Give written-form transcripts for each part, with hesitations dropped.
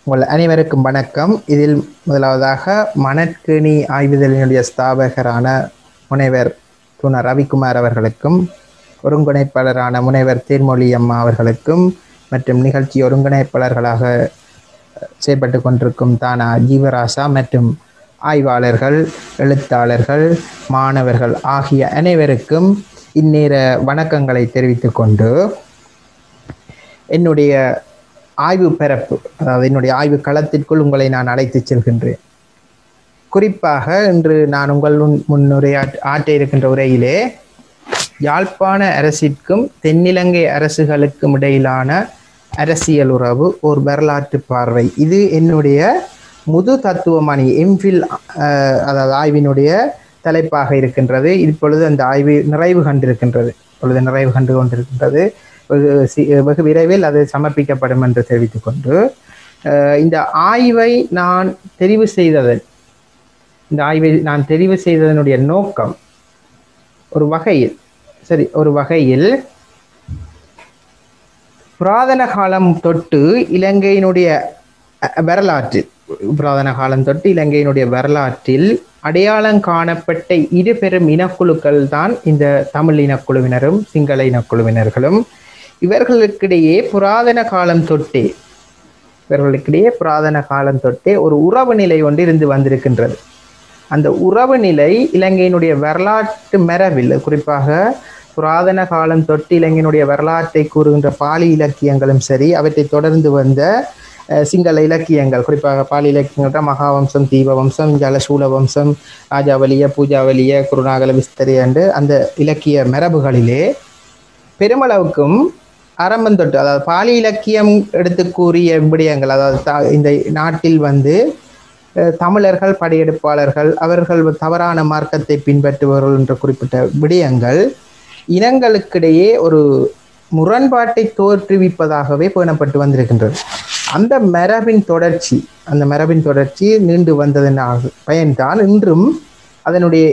உங்கள் அனைவருக்கும் வணக்கம். இதில் முதலாவதாக மணற்கேணி ஆய்வுதலினுடைய ஸ்தாபகரான முனைவர் துண ரவிக்குமார் அவர்களுக்கும், ஒருங்கிணைப்பாளரான முனைவர் தேன்மொழி அம்மா அவர்களுக்கும், மற்றும் நிகழ்ச்சி ஒருங்கிணைப்பாளர்களாக செயல்பட்டு கொண்டிருக்கும் தானா ஜீவராசா மற்றும் ஆய்வாளர்கள், எழுத்தாளர்கள், மாணவர்கள் ஆகிய அனைவருக்கும் இந்நேர வணக்கங்களை தெரிவித்துக் கொண்டு, என்னுடைய ஆய்வு பரப்பு, அதாவது என்னுடைய ஆய்வு களத்திற்குள் உங்களை நான் அழைத்து செல்கின்றேன். குறிப்பாக இன்று நான் உங்கள் ஆற்ற இருக்கின்ற உரையிலே யாழ்ப்பாண அரசிற்கும் தென்னிலங்கை அரசுகளுக்கும் இடையிலான அரசியல் உறவு ஒரு வரலாற்று பார்வை, இது என்னுடைய முது தத்துவமானி எம்ஃபில் அதாவது ஆய்வினுடைய தலைப்பாக இருக்கின்றது. இப்பொழுது அந்த ஆய்வு நிறைவு கண்டிருக்கின்றது. வெகு விரைவில் அது சமர்ப்பிக்கப்படும் என்று தெரிவித்துக் கொண்டு, இந்த ஆய்வை நான் தெரிவு செய்ததனுடைய நோக்கம் ஒரு வகையில் புராதன காலம் தொட்டு இலங்கையினுடைய வரலாற்றில் அடையாளம் காணப்பட்ட இரு பெரும் இனக்குழுக்கள் தான் இந்த தமிழ் இனக்குழுவினரும் சிங்கள இனக்குழுவினர்களும். இவர்களுக்கிடையே புராதன காலம் தொட்டே ஒரு உறவு நிலை ஒன்று இருந்து வந்திருக்கின்றது. அந்த உறவு நிலை இலங்கையினுடைய வரலாற்று மரபில், குறிப்பாக புராதன காலம் தொட்டு இலங்கையினுடைய வரலாற்றை கூறுகின்ற பாலி இலக்கியங்களும் சரி, அவற்றை தொடர்ந்து வந்த சிங்கள இலக்கியங்கள், குறிப்பாக பாலி இலக்கியங்கள் மகாவம்சம், தீபவம்சம், ஜலசூல வம்சம், ராஜாவலிய, பூஜாவலிய, குருநாகல விஸ்தரி என்று அந்த இலக்கிய மரபுகளிலே பெருமளவுக்கும் அரம்பந்தொட்டு, அதாவது பாலி இலக்கியம் எடுத்து கூறிய விடயங்கள், அதாவது இந்த நாட்டில் தமிழர்கள் படையெடுப்பாளர்கள், அவர்கள் தவறான மார்க்கத்தை பின்பற்றுபவர்கள் என்ற குறிப்பிட்ட விடயங்கள் இனங்களுக்கிடையே ஒரு முரண்பாட்டை தோற்றுவிப்பதாகவே பேணப்பட்டு வந்திருக்கின்றது. அந்த மரபின் தொடர்ச்சி நீண்டு வந்ததன் பயன்தான் இன்றும் அதனுடைய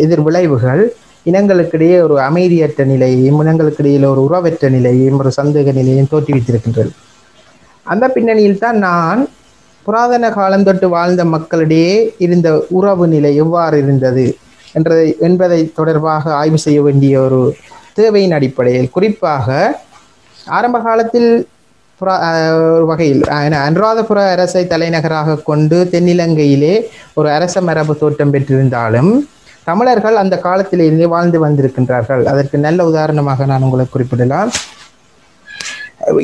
எதிர் விளைவுகள் இனங்களுக்கிடையே ஒரு அமைதியற்ற நிலையையும், இனங்களுக்கிடையில் ஒரு உறவற்ற நிலையையும், ஒரு சந்தேக நிலையையும் தோற்றுவித்திருக்கின்றது. அந்த பின்னணியில் தான் நான் புராதன காலம் தொட்டு வாழ்ந்த மக்களிடையே இருந்த உறவு நிலை எவ்வாறு இருந்தது என்பதை தொடர்பாக ஆய்வு செய்ய வேண்டிய ஒரு தேவையின் அடிப்படையில், குறிப்பாக ஆரம்ப காலத்தில் ஒரு வகையில் அனுராதபுர அரசை தலைநகராக கொண்டு தென்னிலங்கையிலே ஒரு அரச மரபு தோற்றம் பெற்றிருந்தாலும் தமிழர்கள் அந்த காலத்திலிருந்தே வாழ்ந்து வந்திருக்கின்றார்கள். அதற்கு நல்ல உதாரணமாக நான் உங்களுக்கு குறிப்பிடலாம்.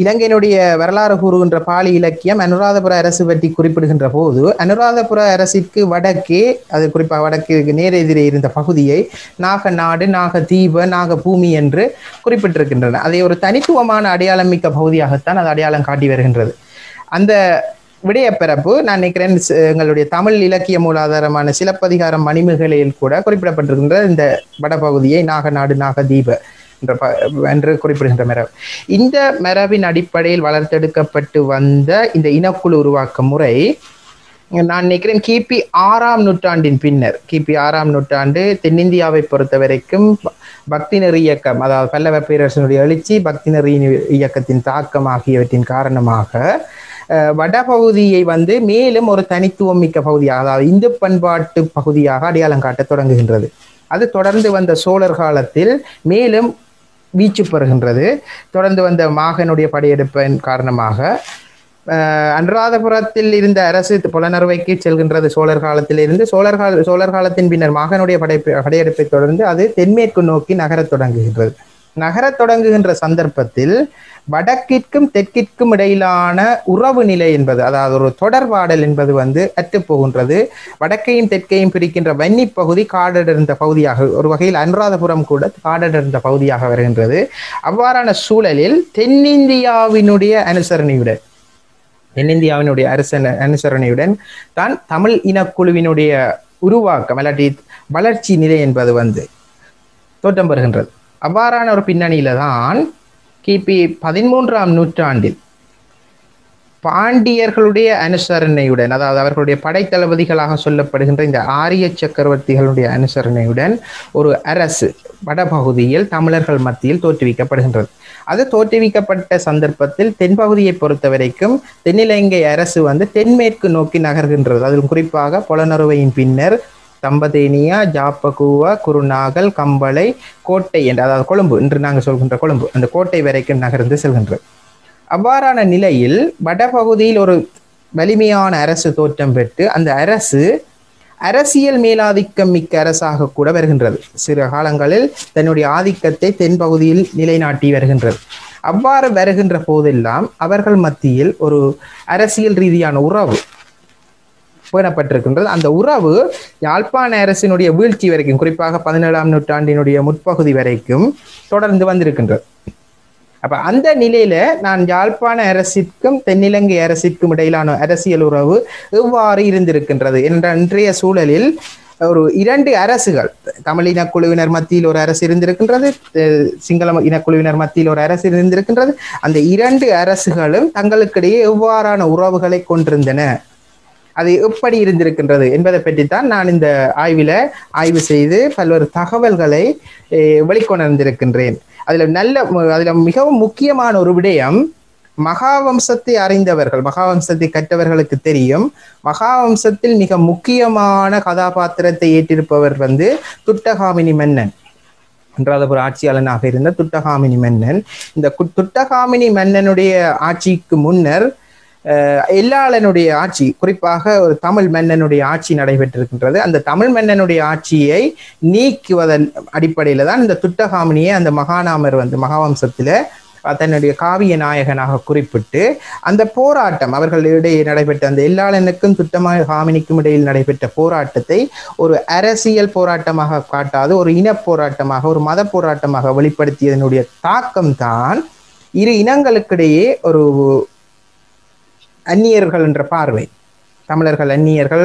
இலங்கையினுடைய வரலாறு கூறுகின்ற பாலி இலக்கியம் அனுராதபுர அரசு பற்றி குறிப்பிடுகின்ற போது, அனுராதபுர அரசிற்கு வடக்கே, அது குறிப்பாக வடக்கு நேரெதிரே இருந்த பகுதியை நாக நாடு, நாக தீப, நாக பூமி என்று குறிப்பிட்டிருக்கின்றன. அதை ஒரு தனித்துவமான அடையாளம் மிக்க பகுதியாகத்தான் அது அடையாளம் காட்டி வருகின்றது. அந்த விடயப்பரப்பு நான் நினைக்கிறேன் எங்களுடைய தமிழ் இலக்கிய மூலாதாரமான சிலப்பதிகாரம் மணிமேகலையில் கூட குறிப்பிடப்பட்டிருக்கின்ற இந்த வடபகுதியை நாகநாடு, நாகதீப என்று குறிப்பிடுகின்ற மரபு. இந்த மரபின் அடிப்படையில் வளர்த்தெடுக்கப்பட்டு வந்த இந்த இனக்குழு உருவாக்க முறை நான் நினைக்கிறேன் கிபி 6ஆம் நூற்றாண்டின் பின்னர், கிபி 6ஆம் நூற்றாண்டு தென்னிந்தியாவை பொறுத்த வரைக்கும் பக்தி நெறி இயக்கம், அதாவது பல்லவ பேரரசனுடைய எழுச்சி, பக்தி நெறி இயக்கத்தின் தாக்கம் ஆகியவற்றின் காரணமாக வடபகுதியை மேலும் ஒரு தனித்துவம் மிக்க பகுதியாக, அதாவது இந்து பண்பாட்டு பகுதியாக அடையாளம் காட்ட தொடங்குகின்றது. அது தொடர்ந்து வந்த சோழர் காலத்தில் மேலும் வீச்சு பெறுகின்றது. தொடர்ந்து வந்த மாகனுடைய படையெடுப்பின் காரணமாக அனுராதபுரத்தில் இருந்த அரசு புலனறுவைக்கு செல்கின்றது. சோழர் காலத்திலிருந்து சோழர் காலத்தின் பின்னர் மாகனுடைய படையெடுப்பை தொடர்ந்து அது தென்மேற்கு நோக்கி நகரத் தொடங்குகின்ற சந்தர்ப்பத்தில் வடக்கிற்கும் தெற்கிற்கும் இடையிலான உறவு நிலை என்பது, அதாவது ஒரு தொடர்பாடல் என்பது அற்றுப்போகின்றது. வடக்கையும் தெற்கையும் பிரிக்கின்ற வன்னி பகுதி காடடர்ந்த பகுதியாக, ஒரு வகையில் அனுராதபுரம் கூட காடடர்ந்த பகுதியாக வருகின்றது. அவ்வாறான சூழலில் தென்னிந்தியாவினுடைய அனுசரணையுடன் தான் தமிழ் இனக்குழுவினுடைய உருவாக்கம் இல்லாட்டி வளர்ச்சி நிலை என்பது தோற்றம் பெறுகின்றது. அவ்வாறான ஒரு பின்னணியில தான் கிபி 13ஆம் நூற்றாண்டில் பாண்டியர்களுடைய அனுசரணையுடன், அதாவது அவர்களுடைய படைத்தளபதிகளாக சொல்லப்படுகின்ற இந்த ஆரிய சக்கரவர்த்திகளுடைய அனுசரணையுடன் ஒரு அரசு வடபகுதியில் தமிழர்கள் மத்தியில் தோற்றுவிக்கப்படுகின்றது. அது தோற்றுவிக்கப்பட்ட சந்தர்ப்பத்தில் தென்பகுதியை பொறுத்த வரைக்கும் தென்னிலங்கை அரசு தென்மேற்கு நோக்கி நகர்கின்றது. அதில் குறிப்பாக பொலனறுவையின் பின்னர் தம்பதேனியா, ஜாப்பகுவா, குருநாகல், கம்பளை, கோட்டை என்ற, அதாவது கொழும்பு என்று நாங்கள் சொல்கின்ற கொழும்பு, அந்த கோட்டை வரைக்கும் நகர்ந்து செல்கின்றது. அவ்வாறான நிலையில் வடபகுதியில் ஒரு வலிமையான அரசு தோற்றம் பெற்று அந்த அரசு அரசியல் மேலாதிக்கம் மிக்க அரசாக கூட வருகின்றது. சில காலங்களில் தன்னுடைய ஆதிக்கத்தை தென்பகுதியில் நிலைநாட்டி வருகின்றது. அவ்வாறு வருகின்ற போதெல்லாம் அவர்கள் மத்தியில் ஒரு அரசியல் ரீதியான உறவு பேணப்பட்டிருக்கின்றது. அந்த உறவு யாழ்ப்பாண அரசினுடைய வீழ்ச்சி வரைக்கும், குறிப்பாக 17ஆம் நூற்றாண்டினுடைய முற்பகுதி வரைக்கும் தொடர்ந்து வந்திருக்கின்றது. அப்ப அந்த நிலையில நான் யாழ்ப்பாண அரசிற்கும் தென்னிலங்கை அரசிற்கும் இடையிலான அரசியல் உறவு எவ்வாறு இருந்திருக்கின்றது என்ற இன்றைய சூழலில் ஒரு இரண்டு அரசுகள், தமிழ் இனக்குழுவினர் மத்தியில் ஒரு அரசு இருந்திருக்கின்றது, சிங்கள இனக்குழுவினர் மத்தியில் ஒரு அரசு இருந்திருக்கின்றது. அந்த இரண்டு அரசுகளும் தங்களுக்கிடையே எவ்வாறான உறவுகளை கொண்டிருந்தன, அது எப்படி இருந்திருக்கின்றது என்பதை பற்றித்தான் நான் இந்த ஆய்வு செய்து பல்வேறு தகவல்களை வெளிக்கொணர்ந்திருக்கின்றேன். அதுல மிகவும் முக்கியமான ஒரு விடயம், மகாவம்சத்தை அறிந்தவர்கள், மகாவம்சத்தை கற்றவர்களுக்கு தெரியும், மகாவம்சத்தில் மிக முக்கியமான கதாபாத்திரத்தை ஏற்றிருப்பவர் துட்டகாமினி மன்னன், அன்றாதபுர ஆட்சியாளனாக இருந்த துட்டகாமினி மன்னன். இந்த துட்டகாமினி மன்னனுடைய ஆட்சிக்கு முன்னர் எல்லாளனுடைய ஆட்சி, குறிப்பாக ஒரு தமிழ் மன்னனுடைய ஆட்சி நடைபெற்றிருக்கின்றது. அந்த தமிழ் மன்னனுடைய ஆட்சியை நீக்குவதன் அடிப்படையில தான் இந்த துட்டகாமினியை அந்த மகாநாமர் மகாவம்சத்துல தன்னுடைய காவிய நாயகனாக குறிப்பிட்டு அந்த போராட்டம், அவர்களிடையே நடைபெற்ற அந்த எல்லாளனுக்கும் துட்டகாமினிக்கும் இடையில் நடைபெற்ற போராட்டத்தை ஒரு அரசியல் போராட்டமாக காட்டாது ஒரு இன போராட்டமாக, ஒரு மத போராட்டமாக வெளிப்படுத்தியதனுடைய தாக்கம் தான் இரு இனங்களுக்கிடையே ஒரு அந்நியர்கள் என்ற பார்வை, தமிழர்கள் அந்நியர்கள்,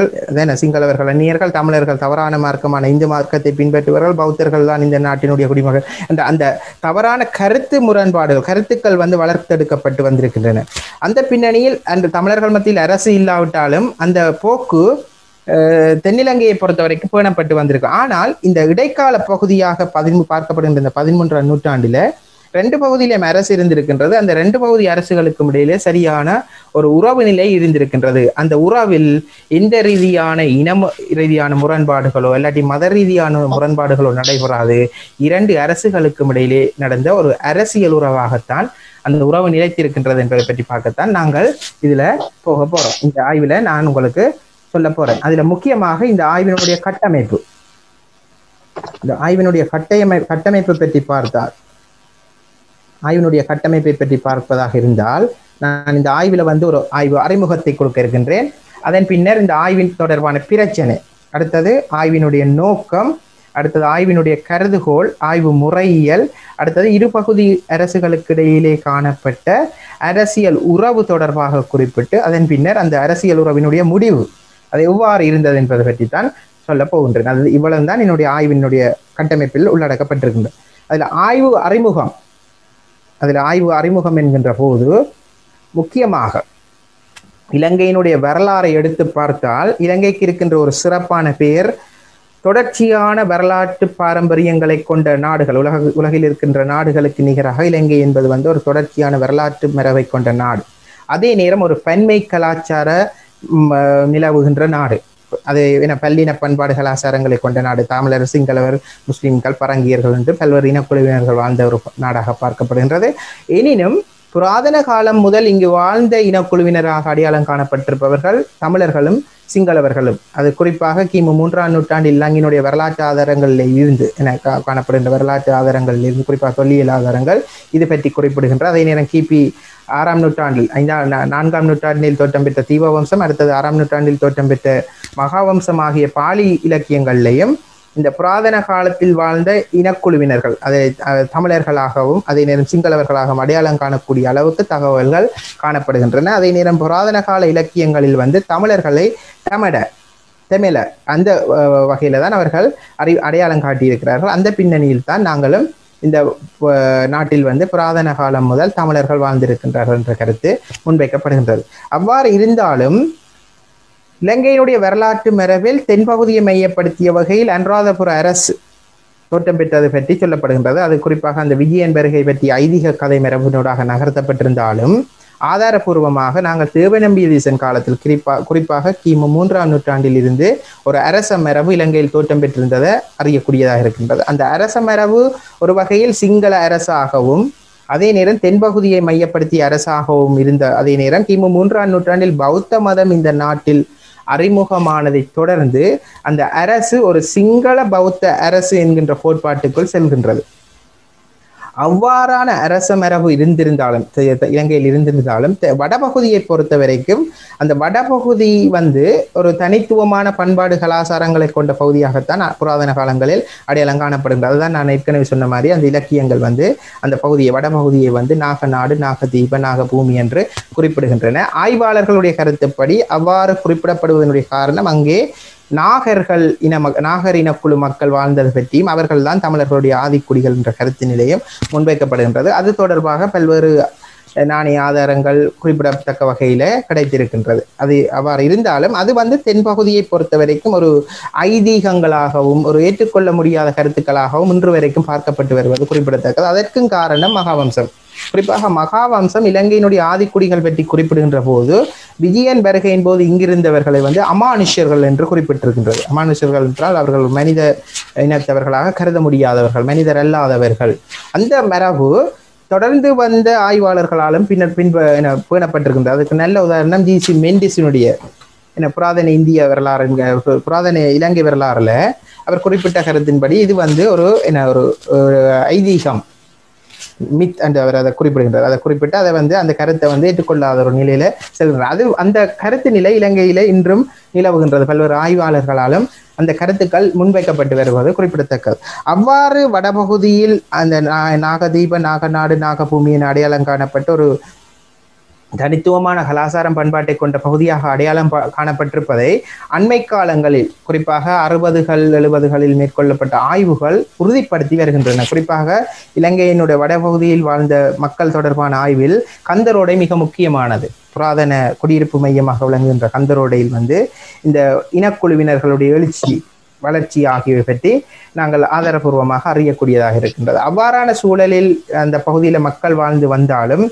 சிங்களவர்கள் அந்நியர்கள், தமிழர்கள் தவறான மார்க்கமான இந்து மார்க்கத்தை பின்பற்றுவார்கள், பௌத்தர்கள் தான் இந்த நாட்டினுடைய குடிமக்கள் என்ற அந்த தவறான கருத்துக்கள் வளர்த்தெடுக்கப்பட்டு வந்திருக்கின்றன. அந்த பின்னணியில் அந்த தமிழர்கள் மத்தியில் அரசு இல்லாவிட்டாலும் அந்த போக்கு தென்னிலங்கையை பொறுத்த வரைக்கும் பேணப்பட்டு வந்திருக்கு. ஆனால் இந்த இடைக்கால பகுதியாக பார்க்கப்படுகின்ற இந்த 13ஆம் நூற்றாண்டில ரெண்டு பகுதியிலும் அரசு இருந்திருக்கின்றது. அந்த ரெண்டு பகுதி அரசுகளுக்கும் இடையிலே சரியான ஒரு உறவு நிலை இருந்திருக்கின்றது. அந்த உறவில் எந்த ரீதியான முரண்பாடுகளோ இல்லாட்டி மத ரீதியான முரண்பாடுகளோ நடைபெறாது. இரண்டு அரசுகளுக்கும் இடையிலே நடந்த ஒரு அரசியல் உறவாகத்தான் அந்த உறவு நிலைத்திருக்கின்றது என்பதை பற்றி பார்க்கத்தான் நாங்கள் இதுல போக போறோம். இந்த ஆய்வுல நான் உங்களுக்கு சொல்ல போறேன். அதுல முக்கியமாக இந்த ஆய்வினுடைய கட்டமைப்பு, இந்த ஆய்வினுடைய கட்டமைப்பு பற்றி பார்த்தால், ஆய்வினுடைய கட்டமைப்பை பற்றி பார்ப்பதாக இருந்தால், நான் இந்த ஆய்வில் ஒரு ஆய்வு அறிமுகத்தை கொடுக்க இருக்கின்றேன். அதன் பின்னர் இந்த ஆய்வின் தொடர்பான பிரச்சனை, அடுத்தது ஆய்வினுடைய நோக்கம், அடுத்தது ஆய்வினுடைய கருதுகோள், ஆய்வு முறையியல், அடுத்தது இரு பகுதி அரசுகளுக்கு இடையிலே காணப்பட்ட அரசியல் உறவு தொடர்பாக குறிப்பிட்டு அதன் பின்னர் அந்த அரசியல் உறவினுடைய முடிவு அது எவ்வாறு இருந்தது என்பதை பற்றி தான் சொல்ல போகின்றேன். அது இவ்வளவு தான் என்னுடைய ஆய்வினுடைய கட்டமைப்பில் உள்ளடக்கப்பட்டிருக்கின்றது. அதில் ஆய்வு அறிமுகம் என்கின்ற போது முக்கியமாக இலங்கையினுடைய வரலாறை எடுத்து பார்த்தால், இலங்கைக்கு இருக்கின்ற ஒரு சிறப்பான பெயர், தொடர்ச்சியான வரலாற்று பாரம்பரியங்களை கொண்ட நாடுகள், உலகில் இருக்கின்ற நாடுகளுக்கு நிகராக இலங்கை என்பது ஒரு தொடர்ச்சியான வரலாற்று மரபை கொண்ட நாடு. அதே நேரம் ஒரு பன்மை கலாச்சார நிலவுகின்ற நாடு. அது பல்லின பண்பாடு கலாச்சாரங்களை கொண்ட நாடு. தமிழர், சிங்களவர், முஸ்லிம்கள், பரங்கியர்கள் என்று பல்வேறு இனக்குழுவினர்கள் வாழ்ந்த ஒரு நாடாக பார்க்கப்படுகின்றது. எனினும் புராதன காலம் முதல் இங்கு வாழ்ந்த இனக்குழுவினராக அடையாளம் காணப்பட்டிருப்பவர்கள் தமிழர்களும் சிங்களவர்களும். அது குறிப்பாக கிமு 3ஆம் நூற்றாண்டில் இலங்கையினுடைய வரலாற்று ஆதாரங்களில் இருந்து காணப்படுகின்ற வரலாற்று ஆதாரங்களில் இருந்து, குறிப்பாக தொல்லியல் ஆதாரங்கள் இது பற்றி குறிப்பிடுகின்ற. அதே நேரம் கிபி 6ஆம் நூற்றாண்டில் 4ஆம் நூற்றாண்டில் தோற்றம் பெற்ற தீபவம்சம், அடுத்தது 6ஆம் நூற்றாண்டில் தோற்றம் பெற்ற மகாவம்சம் ஆகிய பாலி இலக்கியங்கள்லையும் இந்த புராதன காலத்தில் வாழ்ந்த இனக்குழுவினர்கள், அதை தமிழர்களாகவும் அதே நேரம் சிங்களவர்களாகவும் அடையாளம் காணக்கூடிய அளவுக்கு தகவல்கள் காணப்படுகின்றன. அதே நேரம் புராதன கால இலக்கியங்களில் தமிழர்களை தமிழ அந்த வகையில தான் அவர்கள் அடையாளம் காட்டியிருக்கிறார்கள். அந்த பின்னணியில் தான் நாங்களும் இந்த நாட்டில் வந்து புராதன காலம் முதல் தமிழர்கள் வாழ்ந்திருக்கின்றார்கள் என்ற கருத்து முன்வைக்கப்படுகின்றது. அவ்வாறு இருந்தாலும் இலங்கையினுடைய வரலாற்று மரபில் தென்பகுதியை மையப்படுத்திய வகையில் அனுராதபுர அரசு தோற்றம் பெற்றது பற்றி சொல்லப்படுகின்றது. அது குறிப்பாக அந்த விஜயன் வருகை பற்றி ஐதீக கதை மரபினூடாக நகர்த்தப்பட்டிருந்தாலும் ஆதாரபூர்வமாக நாங்கள் தேவநம்பியதீசன் காலத்தில் குறிப்பாக கிமு 3ஆம் நூற்றாண்டில் இருந்து ஒரு அரச மரபு இலங்கையில் தோற்றம் பெற்றிருந்ததை அறியக்கூடியதாக இருக்கின்றது. அந்த அரச மரபு ஒரு வகையில் சிங்கள அரசாகவும் அதே நேரம் தென்பகுதியை மையப்படுத்திய அரசாகவும் இருந்த அதே நேரம் கிமு 3ஆம் நூற்றாண்டில் பௌத்த மதம் இந்த நாட்டில் அறிமுகமானதை தொடர்ந்து அந்த அரசு ஒரு சிங்கள பௌத்த அரசு என்கின்ற கோட்பாட்டுக்குள் செல்கின்றது. அவ்வாறான அரச மரபு இருந்திருந்தாலும் இலங்கையில் இருந்திருந்தாலும் வடபகுதியை பொறுத்த வரைக்கும் அந்த வடபகுதி வந்து ஒரு தனித்துவமான பண்பாடு கலாச்சாரங்களை கொண்ட பகுதியாகத்தான் புராதன காலங்களில் அடையாளம் காணப்படுகிறது. அதுதான் நான் ஏற்கனவே சொன்ன மாதிரி அந்த இலக்கியங்கள் வந்து அந்த பகுதியை வடபகுதியை வந்து நாகநாடு, நாகதீப, நாகபூமி என்று குறிப்பிடுகின்றன. ஆய்வாளர்களுடைய கருத்துப்படி அவ்வாறு குறிப்பிடப்படுவதனுடைய காரணம் அங்கே நாகர் இனக்குழு மக்கள் வாழ்ந்தது பற்றியும் அவர்கள் தான் தமிழர்களுடைய ஆதிக்குடிகள் என்ற கருத்து நிலையம் முன்வைக்கப்படுகின்றது. அது தொடர்பாக பல்வேறு நாணய ஆதாரங்கள் குறிப்பிடத்தக்க வகையில கிடைத்திருக்கின்றது. அது அவ்வாறு இருந்தாலும் அது வந்து தென்பகுதியை பொறுத்த வரைக்கும் ஒரு ஐதீகங்களாகவும் ஒரு ஏற்றுக்கொள்ள முடியாத கருத்துக்களாகவும் இன்று வரைக்கும் பார்க்கப்பட்டு வருவது குறிப்பிடத்தக்கது. அதற்கும் காரணம் மகாவம்சம். குறிப்பாக மகாவம்சம் இலங்கையினுடைய ஆதிக்குடிகள் பற்றி குறிப்பிடுகின்ற போது விஜயன் வருகையின் போது இங்கிருந்தவர்களை வந்து அமானுஷ்யர்கள் என்று குறிப்பிட்டிருக்கின்றது. அமானுஷ்யர்கள் என்றால் அவர்கள் மனித இனத்தவர்களாக கருத முடியாதவர்கள், மனிதர் அல்லாதவர்கள். அந்த மரபு தொடர்ந்து வந்த ஆய்வாளர்களாலும் பேணப்பட்டிருக்கின்றது. அதுக்கு நல்ல உதாரணம் ஜி.சி. மெண்டிஸினுடைய புராதன இந்திய வரலாறு, புராதன இலங்கை வரலாறுல அவர் குறிப்பிட்ட கருத்தின்படி இது வந்து ஒரு ஐதீகம் மித் என்று அவர் அதை குறிப்பிடுகின்றார். அதை குறிப்பிட்டு அதை வந்து அந்த கருத்தை வந்து ஏற்றுக்கொள்ளாத ஒரு நிலையில செல்கின்றார். அது அந்த கருத்து நிலை இலங்கையில இன்றும் நிலவுகின்றது. பல்வேறு ஆய்வாளர்களாலும் அந்த கருத்துக்கள் முன்வைக்கப்பட்டு வருவது குறிப்பிடத்தக்கது. அவ்வாறு வடபகுதியில் அந்த நாகதீப, நாகநாடு, நாகபூமியின் அடையாளம் காணப்பட்ட ஒரு தனித்துவமான கலாச்சாரம் பண்பாட்டை கொண்ட பகுதியாக அடையாளம் காணப்பட்டிருப்பதை அண்மை காலங்களில் குறிப்பாக 60கள் 70களில் மேற்கொள்ளப்பட்ட ஆய்வுகள் உறுதிப்படுத்தி வருகின்றன. குறிப்பாக இலங்கையினுடைய வடபகுதியில் வாழ்ந்த மக்கள் தொடர்பான ஆய்வில் கந்தரோடை மிக முக்கியமானது. புராதன குடியிருப்பு மையமாக விளங்குகின்ற கந்தரோடையில் வந்து இந்த இனக்குழுவினர்களுடைய எழுச்சி, வளர்ச்சி ஆகியவை பற்றி நாங்கள் ஆதாரபூர்வமாக அறியக்கூடியதாக இருக்கின்றது. அவ்வாறான சூழலில் அந்த பகுதியில் மக்கள் வாழ்ந்து வந்தாலும்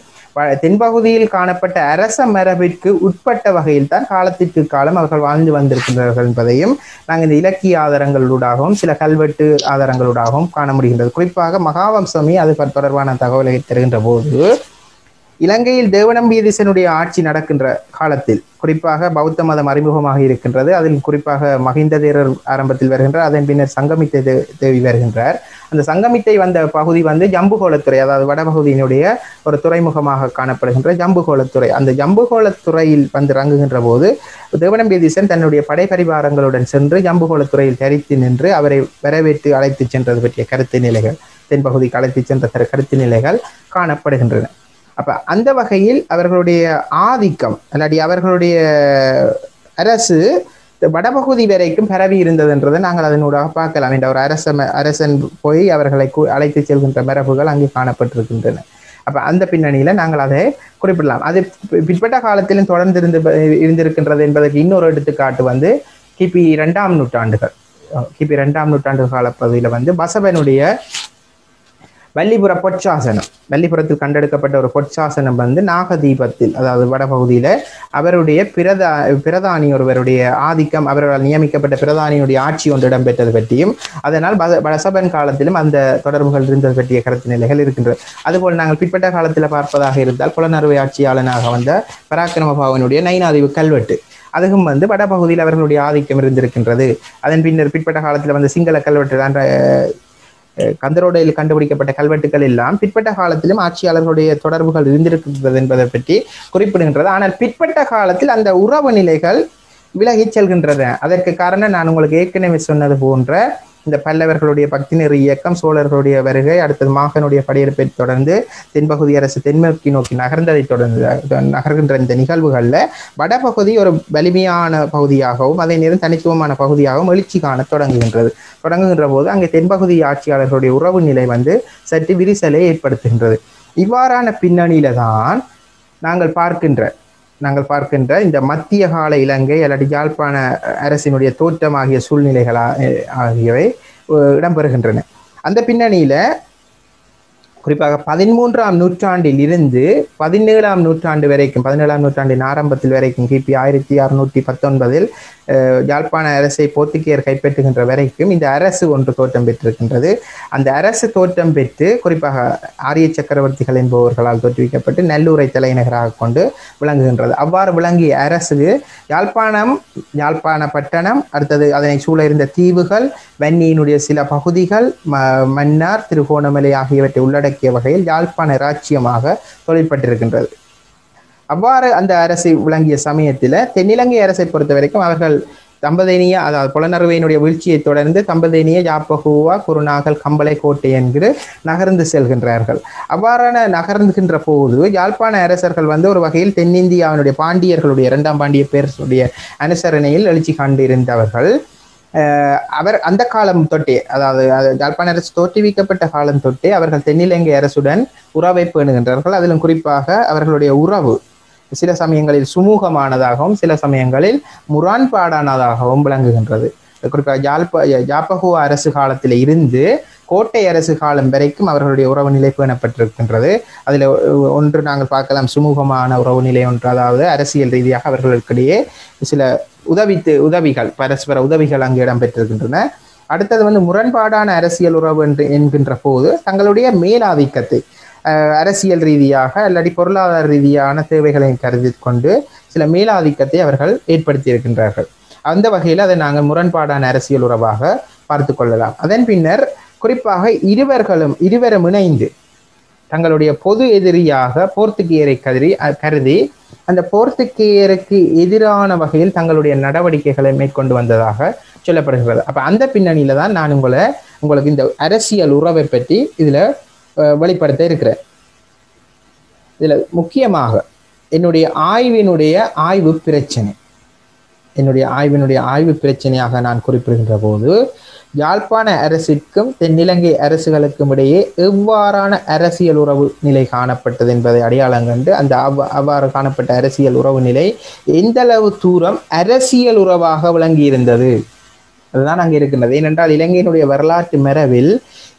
தென்பகுதியில் காணப்பட்ட அரச மரபிற்கு உட்பட்ட வகையில் தான் காலத்திற்கு காலம் அவர்கள் வாழ்ந்து வந்திருக்கின்றார்கள் என்பதையும் நாங்கள் இந்த இலக்கிய ஆதாரங்களூடாகவும் சில கல்வெட்டு ஆதாரங்களூடாகவும் காண முடிகின்றது. குறிப்பாக மகாவம்சமே அது தொடர்பான தகவலை தருகின்ற போது இலங்கையில் தேவநம்பியதீசனுடைய ஆட்சி நடக்கின்ற காலத்தில் குறிப்பாக பௌத்த மதம் அறிமுகமாக இருக்கின்றது. அதில் குறிப்பாக மகிந்த தேரர் ஆரம்பத்தில் வருகின்றார். அதன் பின்னர் சங்கமித்தை தேவி வருகின்றார். அந்த சங்கமித்தை வந்த பகுதி வந்து ஜம்புகோலத்துறை, அதாவது வடபகுதியினுடைய ஒரு துறைமுகமாக காணப்படுகின்ற ஜம்புகோலத்துறை. அந்த ஜம்புகோலத்துறையில் வந்து இறங்குகின்ற போது தேவநம்பியதீசன் தன்னுடைய படைபரிவாரங்களுடன் சென்று ஜம்புகோலத்துறையில் தரித்து நின்று அவரை வரவேற்று அழைத்து சென்றது பற்றிய கருத்து நிலைகள், தென்பகுதிக்கு அழைத்து சென்ற கருத்து நிலைகள் காணப்படுகின்றன. அப்ப அந்த வகையில் அவர்களுடைய ஆதிக்கம் அல்லாடி அவர்களுடைய அரசு வடபகுதி வரைக்கும் பரவி இருந்ததுன்றதை நாங்கள் அதனூடாக பார்க்கலாம். என்ற ஒரு அரசன் போய் அவர்களை அழைத்து செல்கின்ற மரபுகள் அங்கே காணப்பட்டிருக்கின்றன. அப்ப அந்த பின்னணியில நாங்கள் அதை குறிப்பிடலாம். அது பிற்பட்ட காலத்திலும் தொடர்ந்து இருந்திருக்கின்றது என்பதற்கு இன்னொரு எடுத்துக்காட்டு வந்து கிபி 2ஆம் நூற்றாண்டுகள், கிபி 2ஆம் நூற்றாண்டு காலப்பகுதியில வந்து பசவனுடைய வள்ளிபுர பொற்சாசனம், வள்ளிபுரத்தில் கண்டெடுக்கப்பட்ட ஒரு பொற்சாசனம் வந்து நாகதீபத்தில், அதாவது வடபகுதியில அவருடைய பிரதானி ஒருவருடைய ஆதிக்கம், அவர்களால் நியமிக்கப்பட்ட பிரதானியுடைய ஆட்சி ஒன்று இடம்பெற்றது பற்றியும் அதனால் பசபன் காலத்திலும் அந்த தொடர்புகள் இருந்தது பற்றிய கருத்து நிலைகள் இருக்கின்றது. அதுபோல் நாங்கள் பிற்பட்ட காலத்தில் பார்ப்பதாக இருந்தால் புலனறுவை ஆட்சியாளனாக வந்த பராக்கிரமபாவனுடைய நைனாதீவு கல்வெட்டு, அதுவும் வந்து வடபகுதியில் அவர்களுடைய ஆதிக்கம் இருந்திருக்கின்றது. அதன் பின்னர் பிற்பட்ட காலத்தில் வந்து சிங்கள கல்வெட்டு என்ற கந்தரோடையில் கண்டுபிடிக்கப்பட்ட கல்வெட்டுகள் எல்லாம் பிற்பட்ட காலத்திலும் ஆட்சியாளர்களுடைய தொடர்புகள் இருந்திருக்கின்றது என்பதை பற்றி குறிப்பிடுகின்றது. ஆனால் பிற்பட்ட காலத்தில் அந்த உறவு நிலைகள் விலகிச் செல்கின்றன. அதற்கு காரணம் நான் உங்களுக்கு ஏற்கனவே சொன்னது போன்ற இந்த பல்லவர்களுடைய பக்தி நெறி இயக்கம், சோழர்களுடைய வருகை, அடுத்தது மாகனுடைய படையெடுப்பை தொடர்ந்து தென்பகுதி அரசு தென்மேற்கு நோக்கி நகர்ந்ததை தொடர்ந்து நகர்கின்ற இந்த நிகழ்வுகளில் வடபகுதி ஒரு வலிமையான பகுதியாகவும் அதே நேரம் தனித்துவமான பகுதியாகவும் எழுச்சி காண தொடங்குகின்ற போது அங்கே தென்பகுதி ஆட்சியாளர்களுடைய உறவு நிலை வந்து சற்று விரிசலை ஏற்படுத்துகின்றது. இவ்வாறான பின்னணியில தான் நாங்கள் பார்க்கின்ற இந்த மத்திய கால இலங்கை அல்லது யாழ்ப்பாண அரசினுடைய தோற்றமாகிய சூழ்நிலைகள் ஆகியவை இடம்பெறுகின்றன. அந்த பின்னணியில குறிப்பாக 13ஆம் நூற்றாண்டில் இருந்து 17ஆம் நூற்றாண்டு வரைக்கும், 17ஆம் நூற்றாண்டின் ஆரம்பத்தில் வரைக்கும், கிபி 1619 யாழ்ப்பாண அரசை போர்த்துகேயர் கைப்பற்றுகின்ற வரைக்கும் இந்த அரசு ஒன்று தோற்றம் பெற்றிருக்கின்றது. அந்த அரசு தோற்றம் பெற்று குறிப்பாக ஆரிய சக்கரவர்த்திகள் என்பவர்களால் தோற்றுவிக்கப்பட்டு நல்லூரை தலைநகராக கொண்டு விளங்குகின்றது. அவ்வாறு விளங்கிய அரசு யாழ்ப்பாண பட்டணம், அடுத்தது அதனை சூழ இருந்த தீவுகள், வன்னியினுடைய சில பகுதிகள், மன்னார், திருகோணமலை ஆகியவற்றை உள்ளடக்கிய வகையில் யாழ்ப்பாண இராச்சியமாக தொழிற்பட்டிருக்கின்றது. அவ்வாறு அந்த அரசு விளங்கிய சமயத்தில் தென்னிலங்கை அரசை பொறுத்த வரைக்கும் அவர்கள் தம்பதேனிய, அதாவது புலனறுவையினுடைய வீழ்ச்சியை தொடர்ந்து தம்பதேனிய, யாப்பகுவா, குருநாகல், கம்பளை, கோட்டை என்கிற நகர்ந்து செல்கின்றார்கள். அவ்வாறான நகர்ந்துகின்ற போது யாழ்ப்பாண அரசர்கள் வந்து ஒரு வகையில் தென்னிந்தியாவினுடைய பாண்டியர்களுடைய 2ஆம் பாண்டிய பேரரசுடைய அனுசரணையில் எழுச்சி கண்டிருந்தவர்கள். அவர் அந்த காலம் தொட்டே, அதாவது யாழ்ப்பாண அரசு தோற்றுவிக்கப்பட்ட காலம் தொட்டே அவர்கள் தென்னிலங்கை அரசுடன் உறவை பேணுகின்றார்கள். அதிலும் குறிப்பாக அவர்களுடைய உறவு சில சமயங்களில் சுமூகமானதாகவும் சில சமயங்களில் முரண்பாடானதாகவும் விளங்குகின்றது. குறிப்பாக யாப்பகுவா அரசு காலத்தில் இருந்து கோட்டை அரசு காலம் வரைக்கும் அவர்களுடைய உறவு நிலை பேணப்பட்டிருக்கின்றது. அதில் ஒன்று நாங்கள் பார்க்கலாம், சுமூகமான உறவு நிலை ஒன்று, அதாவது அரசியல் ரீதியாக அவர்களுக்கிடையே சில உதவிகள், பரஸ்பர உதவிகள் அங்கு இடம்பெற்றிருக்கின்றன. அடுத்தது வந்து முரண்பாடான அரசியல் உறவு என்கின்ற போது தங்களுடைய மேலாதிக்கத்தை அரசியல் ரீதியாக அல்லது பொருளாதார ரீதியான தேவைகளை கருதி கொண்டு சில மேலாதிக்கத்தை அவர்கள் ஏற்படுத்தி இருக்கின்றார்கள். அந்த வகையில் அதை நாங்கள் முரண்பாடான அரசியல் உறவாக பார்த்து கொள்ளலாம். அதன் பின்னர் குறிப்பாக இருவரும் இணைந்து தங்களுடைய பொது எதிரியாக போர்த்துகேயரை கருதி அந்த போர்த்துகேயருக்கு எதிரான வகையில் தங்களுடைய நடவடிக்கைகளை மேற்கொண்டு வந்ததாக சொல்லப்படுகிறது. அப்ப அந்த பின்னணியில தான் நான் உங்களுக்கு இந்த அரசியல் உறவை பற்றி இதுல வெளிப்படுத்த இருக்கிறேன். இதுல முக்கியமாக என்னுடைய ஆய்வு பிரச்சனையாக நான் குறிப்பிடுகின்ற போது யாழ்ப்பாண அரசிற்கும் தென்னிலங்கை அரசுகளுக்கும் இடையே எவ்வாறான அரசியல் உறவு நிலை காணப்பட்டது என்பதை அடையாளம் கண்டு அந்த அவ்வாறு காணப்பட்ட அரசியல் உறவு நிலை எந்த அளவு தூரம் அரசியல் உறவாக விளங்கி இருந்தது அதுதான் அங்கே இருக்கின்றது. ஏனென்றால் இலங்கையினுடைய வரலாற்று மரபில்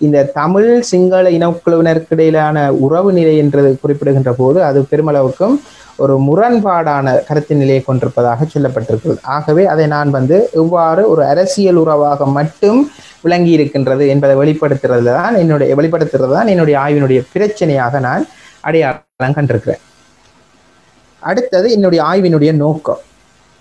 இந்த தமிழ் சிங்கள இனக்குழுவினருக்கு இடையிலான உறவு நிலை என்று குறிப்பிடுகின்ற போது அது பெருமளவுக்கும் ஒரு முரண்பாடான கருத்து நிலையை கொண்டிருப்பதாக சொல்லப்பட்டிருக்கிறது. ஆகவே அதை நான் எவ்வாறு ஒரு அரசியல் உறவாக மட்டும் விளங்கி இருக்கின்றது என்பதை வெளிப்படுத்துறது தான் என்னுடைய ஆய்வினுடைய பிரச்சனையாக நான் அடையாளம் கண்டிருக்கிறேன். அடுத்தது என்னுடைய ஆய்வினுடைய நோக்கம்.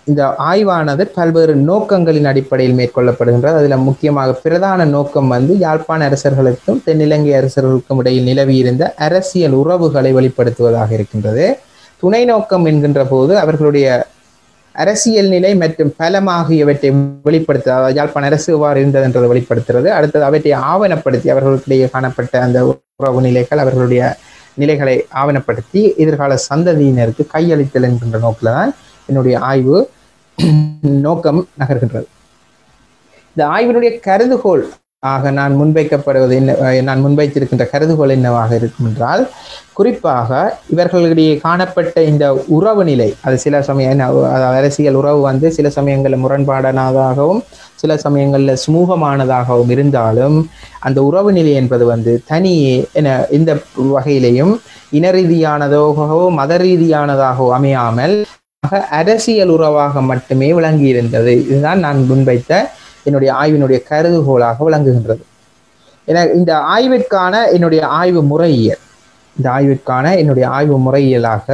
இந்த ஆய்வானது பல்வேறு நோக்கங்களின் அடிப்படையில் மேற்கொள்ளப்படுகின்றது. அதில் முக்கியமாக பிரதான நோக்கம் யாழ்ப்பாண அரசர்களுக்கும் தென்னிலங்கை அரசர்களுக்கும் இடையில் நிலவியிருந்த அரசியல் உறவுகளை வெளிப்படுத்துவதாக இருக்கின்றது. துணை நோக்கம் என்கின்ற போது அவர்களுடைய அரசியல் நிலை மற்றும் பலமாகியவற்றை வெளிப்படுத்த, யாழ்ப்பாண அரசு எவ்வாறு இருந்தது என்றதை வெளிப்படுத்துறது. அடுத்தது அவற்றை ஆவணப்படுத்தி அவர்களுக்கிடையே காணப்பட்ட அந்த உறவு நிலைகள், அவர்களுடைய நிலைகளை ஆவணப்படுத்தி எதிர்கால சந்ததியினருக்கு கையளித்தல் என்கின்ற நோக்கில் தான் என்னுடைய ஆய்வு நோக்கம் நகர்கின்றது. இந்த ஆய்வினுடைய கருதுகோள் ஆக நான் முன்வைத்திருக்கின்ற கருதுகோள் என்னவாக இருக்கும் என்றால், குறிப்பாக இவர்களிடையே காணப்பட்ட இந்த உறவு நிலை, அது சில சமயம் அரசியல் உறவு சில சமயங்களில் முரண்பாடானதாகவும் சில சமயங்களில் சுமூகமானதாகவும் இருந்தாலும் அந்த உறவு நிலை என்பது தனியே இந்த வகையிலையும் இன ரீதியானதாகவோ மத ரீதியானதாகவோ அமையாமல் அரசியல் உறவாக மட்டுமே விளங்கி இருந்தது. இதுதான் நான் முன்வைத்த என்னுடைய ஆய்வினுடைய கருதுகோளாக விளங்குகின்றது. இந்த ஆய்விற்கான என்னுடைய ஆய்வு முறையியலாக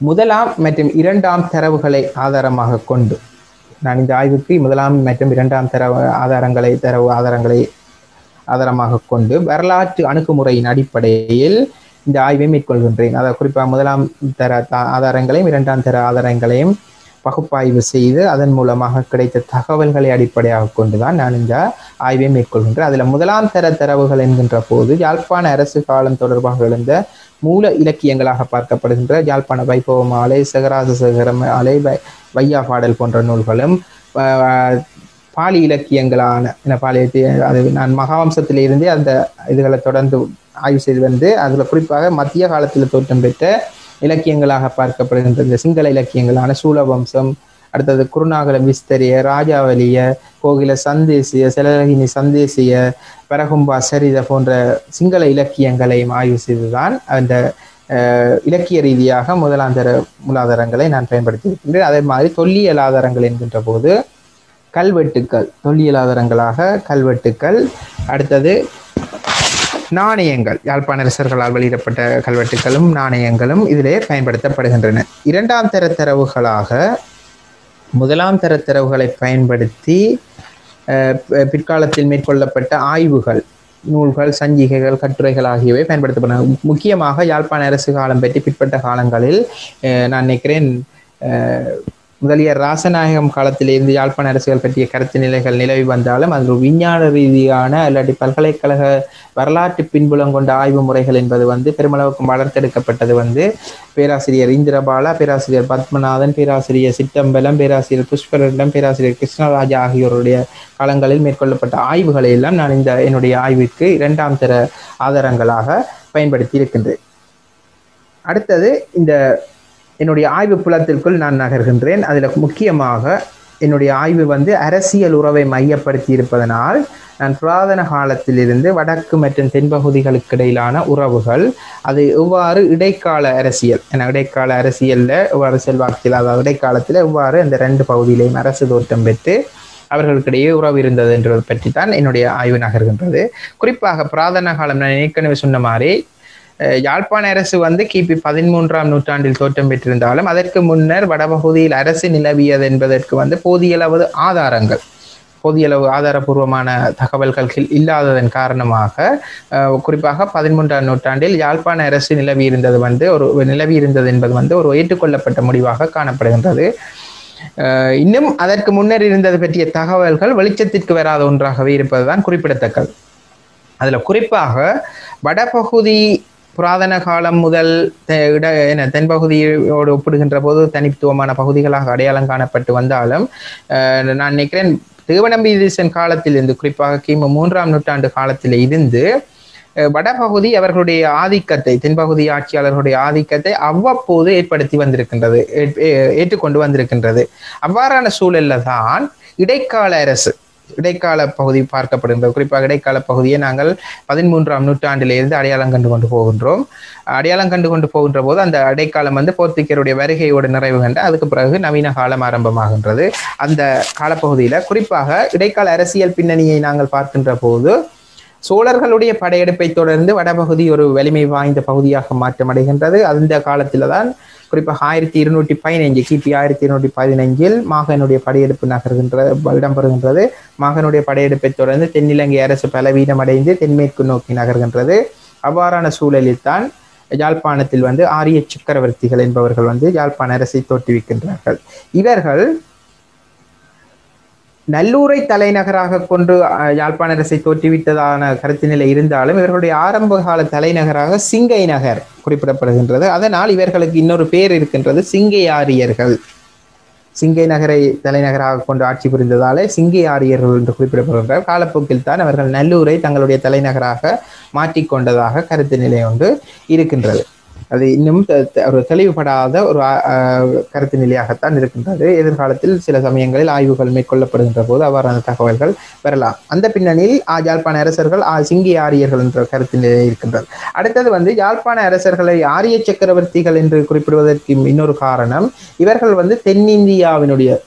முதலாம் மற்றும் இரண்டாம் தரவுகளை ஆதாரமாக கொண்டு நான் இந்த ஆய்வுக்கு முதலாம் மற்றும் இரண்டாம் ஆதாரங்களை ஆதாரமாக கொண்டு வரலாற்று அணுகுமுறையின் அடிப்படையில் இந்த ஆய்வை மேற்கொள்கின்றேன். அதாவது குறிப்பாக முதலாம் தர ஆதாரங்களையும் இரண்டாம் தர ஆதாரங்களையும் பகுப்பாய்வு செய்து அதன் மூலமாக கிடைத்த தகவல்களை அடிப்படையாக கொண்டுதான் நான் இந்த ஆய்வை மேற்கொள்கின்றேன். அதில் முதலாம் தர தரவுகள் என்கின்ற போது யாழ்ப்பாண அரசு காலம் தொடர்பாக எழுந்த மூல இலக்கியங்களாக பார்க்கப்படுகின்ற யாழ்ப்பாண வைபவ மாலை, சகராச சேகர மாலை, வையா பாடல் போன்ற நூல்களும் பாலி இலக்கியங்களான பாலி அது நான் மகாவம்சத்தில இருந்தே அந்த இதுகளை தொடர்ந்து ஆய்வு செய்து வந்து அதில் குறிப்பாக மத்திய காலத்தில் தோற்றம் பெற்ற இலக்கியங்களாக பார்க்கப்படுகின்ற இந்த சிங்கள இலக்கியங்களான சூலவம்சம், அடுத்தது குருநாகல விஸ்தரிய, ராஜாவலிய, கோகில சந்தேசிய, செலகினி சந்தேசிய, பரகும்பா சரித போன்ற சிங்கள இலக்கியங்களையும் ஆய்வு செய்துதான் அந்த இலக்கிய ரீதியாக முதலாந்தர மூலாதாரங்களை நான் பயன்படுத்தி இருக்கின்றேன். அதே மாதிரி தொல்லியல் ஆதாரங்கள் என்கின்ற போது கல்வெட்டுக்கள், தொல்லியல் ஆதாரங்களாக கல்வெட்டுக்கள், அடுத்தது நாணயங்கள், யாழ்ப்பாண அரசர்களால் வெளியிடப்பட்ட கல்வெட்டுகளும் நாணயங்களும் இதிலே பயன்படுத்தப்படுகின்றன. இரண்டாம் தர தரவுகளாக முதலாம் தர தரவுகளை பயன்படுத்தி பிற்காலத்தில் மேற்கொள்ளப்பட்ட ஆய்வுகள், நூல்கள், சஞ்சிகைகள், கட்டுரைகள் ஆகியவை பயன்படுத்தப்படும். முக்கியமாக யாழ்ப்பாண அரசு காலம் பற்றி பிற்பட்ட காலங்களில் நான் நினைக்கிறேன் முதலியார் ராசநாயகம் காலத்திலிருந்து யாழ்ப்பாண அரசுகள் பற்றிய கருத்து நிலைகள் நிலவி வந்தாலும் அதில் விஞ்ஞான ரீதியான இல்லாட்டி பல்கலைக்கழக வரலாற்று பின்புலம் கொண்ட ஆய்வு முறைகள் என்பது பெருமளவுக்கு வளர்த்தெடுக்கப்பட்டது பேராசிரியர் இந்திரபாலா, பேராசிரியர் பத்மநாதன், பேராசிரியர் சிட்டம்பலம், பேராசிரியர் புஷ்பரண்டம், பேராசிரியர் கிருஷ்ணராஜா ஆகியோருடைய காலங்களில் மேற்கொள்ளப்பட்ட ஆய்வுகளை எல்லாம் நான் என்னுடைய ஆய்விற்கு இரண்டாம் தர ஆதாரங்களாக பயன்படுத்தி இருக்கின்றேன். அடுத்தது இந்த என்னுடைய ஆய்வு புலத்திற்குள் நான் நகர்கின்றேன். அதில் முக்கியமாக என்னுடைய ஆய்வு அரசியல் உறவை மையப்படுத்தி இருப்பதனால் நான் புராதன காலத்திலிருந்து வடக்கு மற்றும் தென்பகுதிகளுக்கு இடையிலான உறவுகள், அது எவ்வாறு இடைக்கால அரசியல், இடைக்கால அரசியலில் எவ்வாறு செல்வாக்கில், அதாவது இடைக்காலத்தில் எவ்வாறு அந்த ரெண்டு பகுதியிலையும் அரசு தோற்றம் பெற்று அவர்களுக்கிடையே உறவு இருந்தது என்றதை பற்றி தான் என்னுடைய ஆய்வு நகர்கின்றது. குறிப்பாக புராதன காலம் நான் ஏற்கனவே சொன்ன மாதிரி யாழ்ப்பாண அரசு கிபி 13ஆம் நூற்றாண்டில் தோற்றம் பெற்றிருந்தாலும் அதற்கு முன்னர் வடபகுதியில் அரசு நிலவியது என்பதற்கு போதியளவு ஆதாரங்கள், போதியளவு ஆதாரபூர்வமான தகவல்கள் இல்லாததன் காரணமாக குறிப்பாக 13ஆம் நூற்றாண்டில் யாழ்ப்பாண அரசு நிலவியிருந்தது என்பது ஒரு ஏற்றுக்கொள்ளப்பட்ட முடிவாக காணப்படுகின்றது. இன்னும் அதற்கு முன்னர் இருந்தது பற்றிய தகவல்கள் வெளிச்சத்திற்கு வராத ஒன்றாகவே இருப்பதுதான் குறிப்பிடத்தக்கது. அதுல குறிப்பாக வடபகுதி புராதன காலம் முதல் தென்பகுதியோடு ஒப்பிடுகின்ற போது தனித்துவமான பகுதிகளாக அடையாளம் காணப்பட்டு வந்தாலும் நான் நினைக்கிறேன் தேவநம்பிதீசன் காலத்திலிருந்து, குறிப்பாக கிமு 3ஆம் நூற்றாண்டு காலத்தில் இருந்து வடபகுதி அவர்களுடைய ஆதிக்கத்தை, தென்பகுதி ஆட்சியாளர்களுடைய ஆதிக்கத்தை அவ்வப்போது ஏற்றுக்கொண்டு வந்திருக்கின்றது. அவ்வாறான சூழல்ல தான் இடைக்கால பகுதி பார்க்கப்படுகின்றது. குறிப்பாக இடைக்கால பகுதியை நாங்கள் 13ஆம் நூற்றாண்டிலிருந்து அடையாளம் கண்டு கொண்டு போகின்ற போது அந்த இடைக்காலம் போர்த்துகீயருடைய வருகையோடு நிறைவு கண்டு அதுக்கு பிறகு நவீன காலம் ஆரம்பமாகின்றது. அந்த காலப்பகுதியில் குறிப்பாக இடைக்கால அரசியல் பின்னணியை நாங்கள் பார்க்கின்ற போது சோழர்களுடைய படையெடுப்பை தொடர்ந்து வடபகுதி ஒரு வலிமை வாய்ந்த பகுதியாக மாற்றமடைகின்றது. அந்த காலத்தில் தான் குறிப்பாக 1215 கிபி 1215 மாகனுடைய படையெடுப்பு இடம்பெறுகின்றது. மாகனுடைய படையெடுப்பை தொடர்ந்து தென்னிலங்கை அரசு பலவீனமடைந்து தென்மேற்கு நோக்கி நகர்கின்றது. அவ்வாறான சூழலில் தான் யாழ்ப்பாணத்தில் ஆரிய சக்கரவர்த்திகள் என்பவர்கள் யாழ்ப்பாண அரசை தோற்றுவிக்கின்றார்கள். இவர்கள் நல்லூரை தலைநகராக கொண்டு யாழ்ப்பாண அரசை தோற்றுவித்ததான கருத்து நிலை இருந்தாலும் இவர்களுடைய ஆரம்ப கால தலைநகராக சிங்கை நகர் குறிப்பிடப்படுகின்றது. அதனால் இவர்களுக்கு இன்னொரு பேர் இருக்கின்றது, சிங்கை ஆரியர்கள். சிங்கை நகரை தலைநகராக கொண்டு ஆட்சி புரிந்ததாலே சிங்கை ஆரியர்கள் என்று குறிப்பிடப்படுகின்றார். காலப்போக்கில் தான் அவர்கள் நல்லூரை தங்களுடைய தலைநகராக மாற்றிக்கொண்டதாக கருத்து நிலை ஒன்று இருக்கின்றது. அது இன்னும் ஒரு தெளிவுபடாத ஒரு கருத்து நிலையாகத்தான் இருக்கின்றது. எதிர்காலத்தில் சில சமயங்களில் ஆய்வுகள் மேற்கொள்ளப்படுகின்ற போது அவ்வாறான தகவல்கள் வரலாம். அந்த பின்னணியில் யாழ்ப்பாண அரசர்கள் சிங்கி ஆரியர்கள் என்ற கருத்து நிலை இருக்கின்றது. அடுத்தது யாழ்ப்பாண அரசர்களை ஆரிய சக்கரவர்த்திகள் என்று குறிப்பிடுவதற்கு இன்னொரு காரணம், இவர்கள் தென்னிந்தியாவினுடைய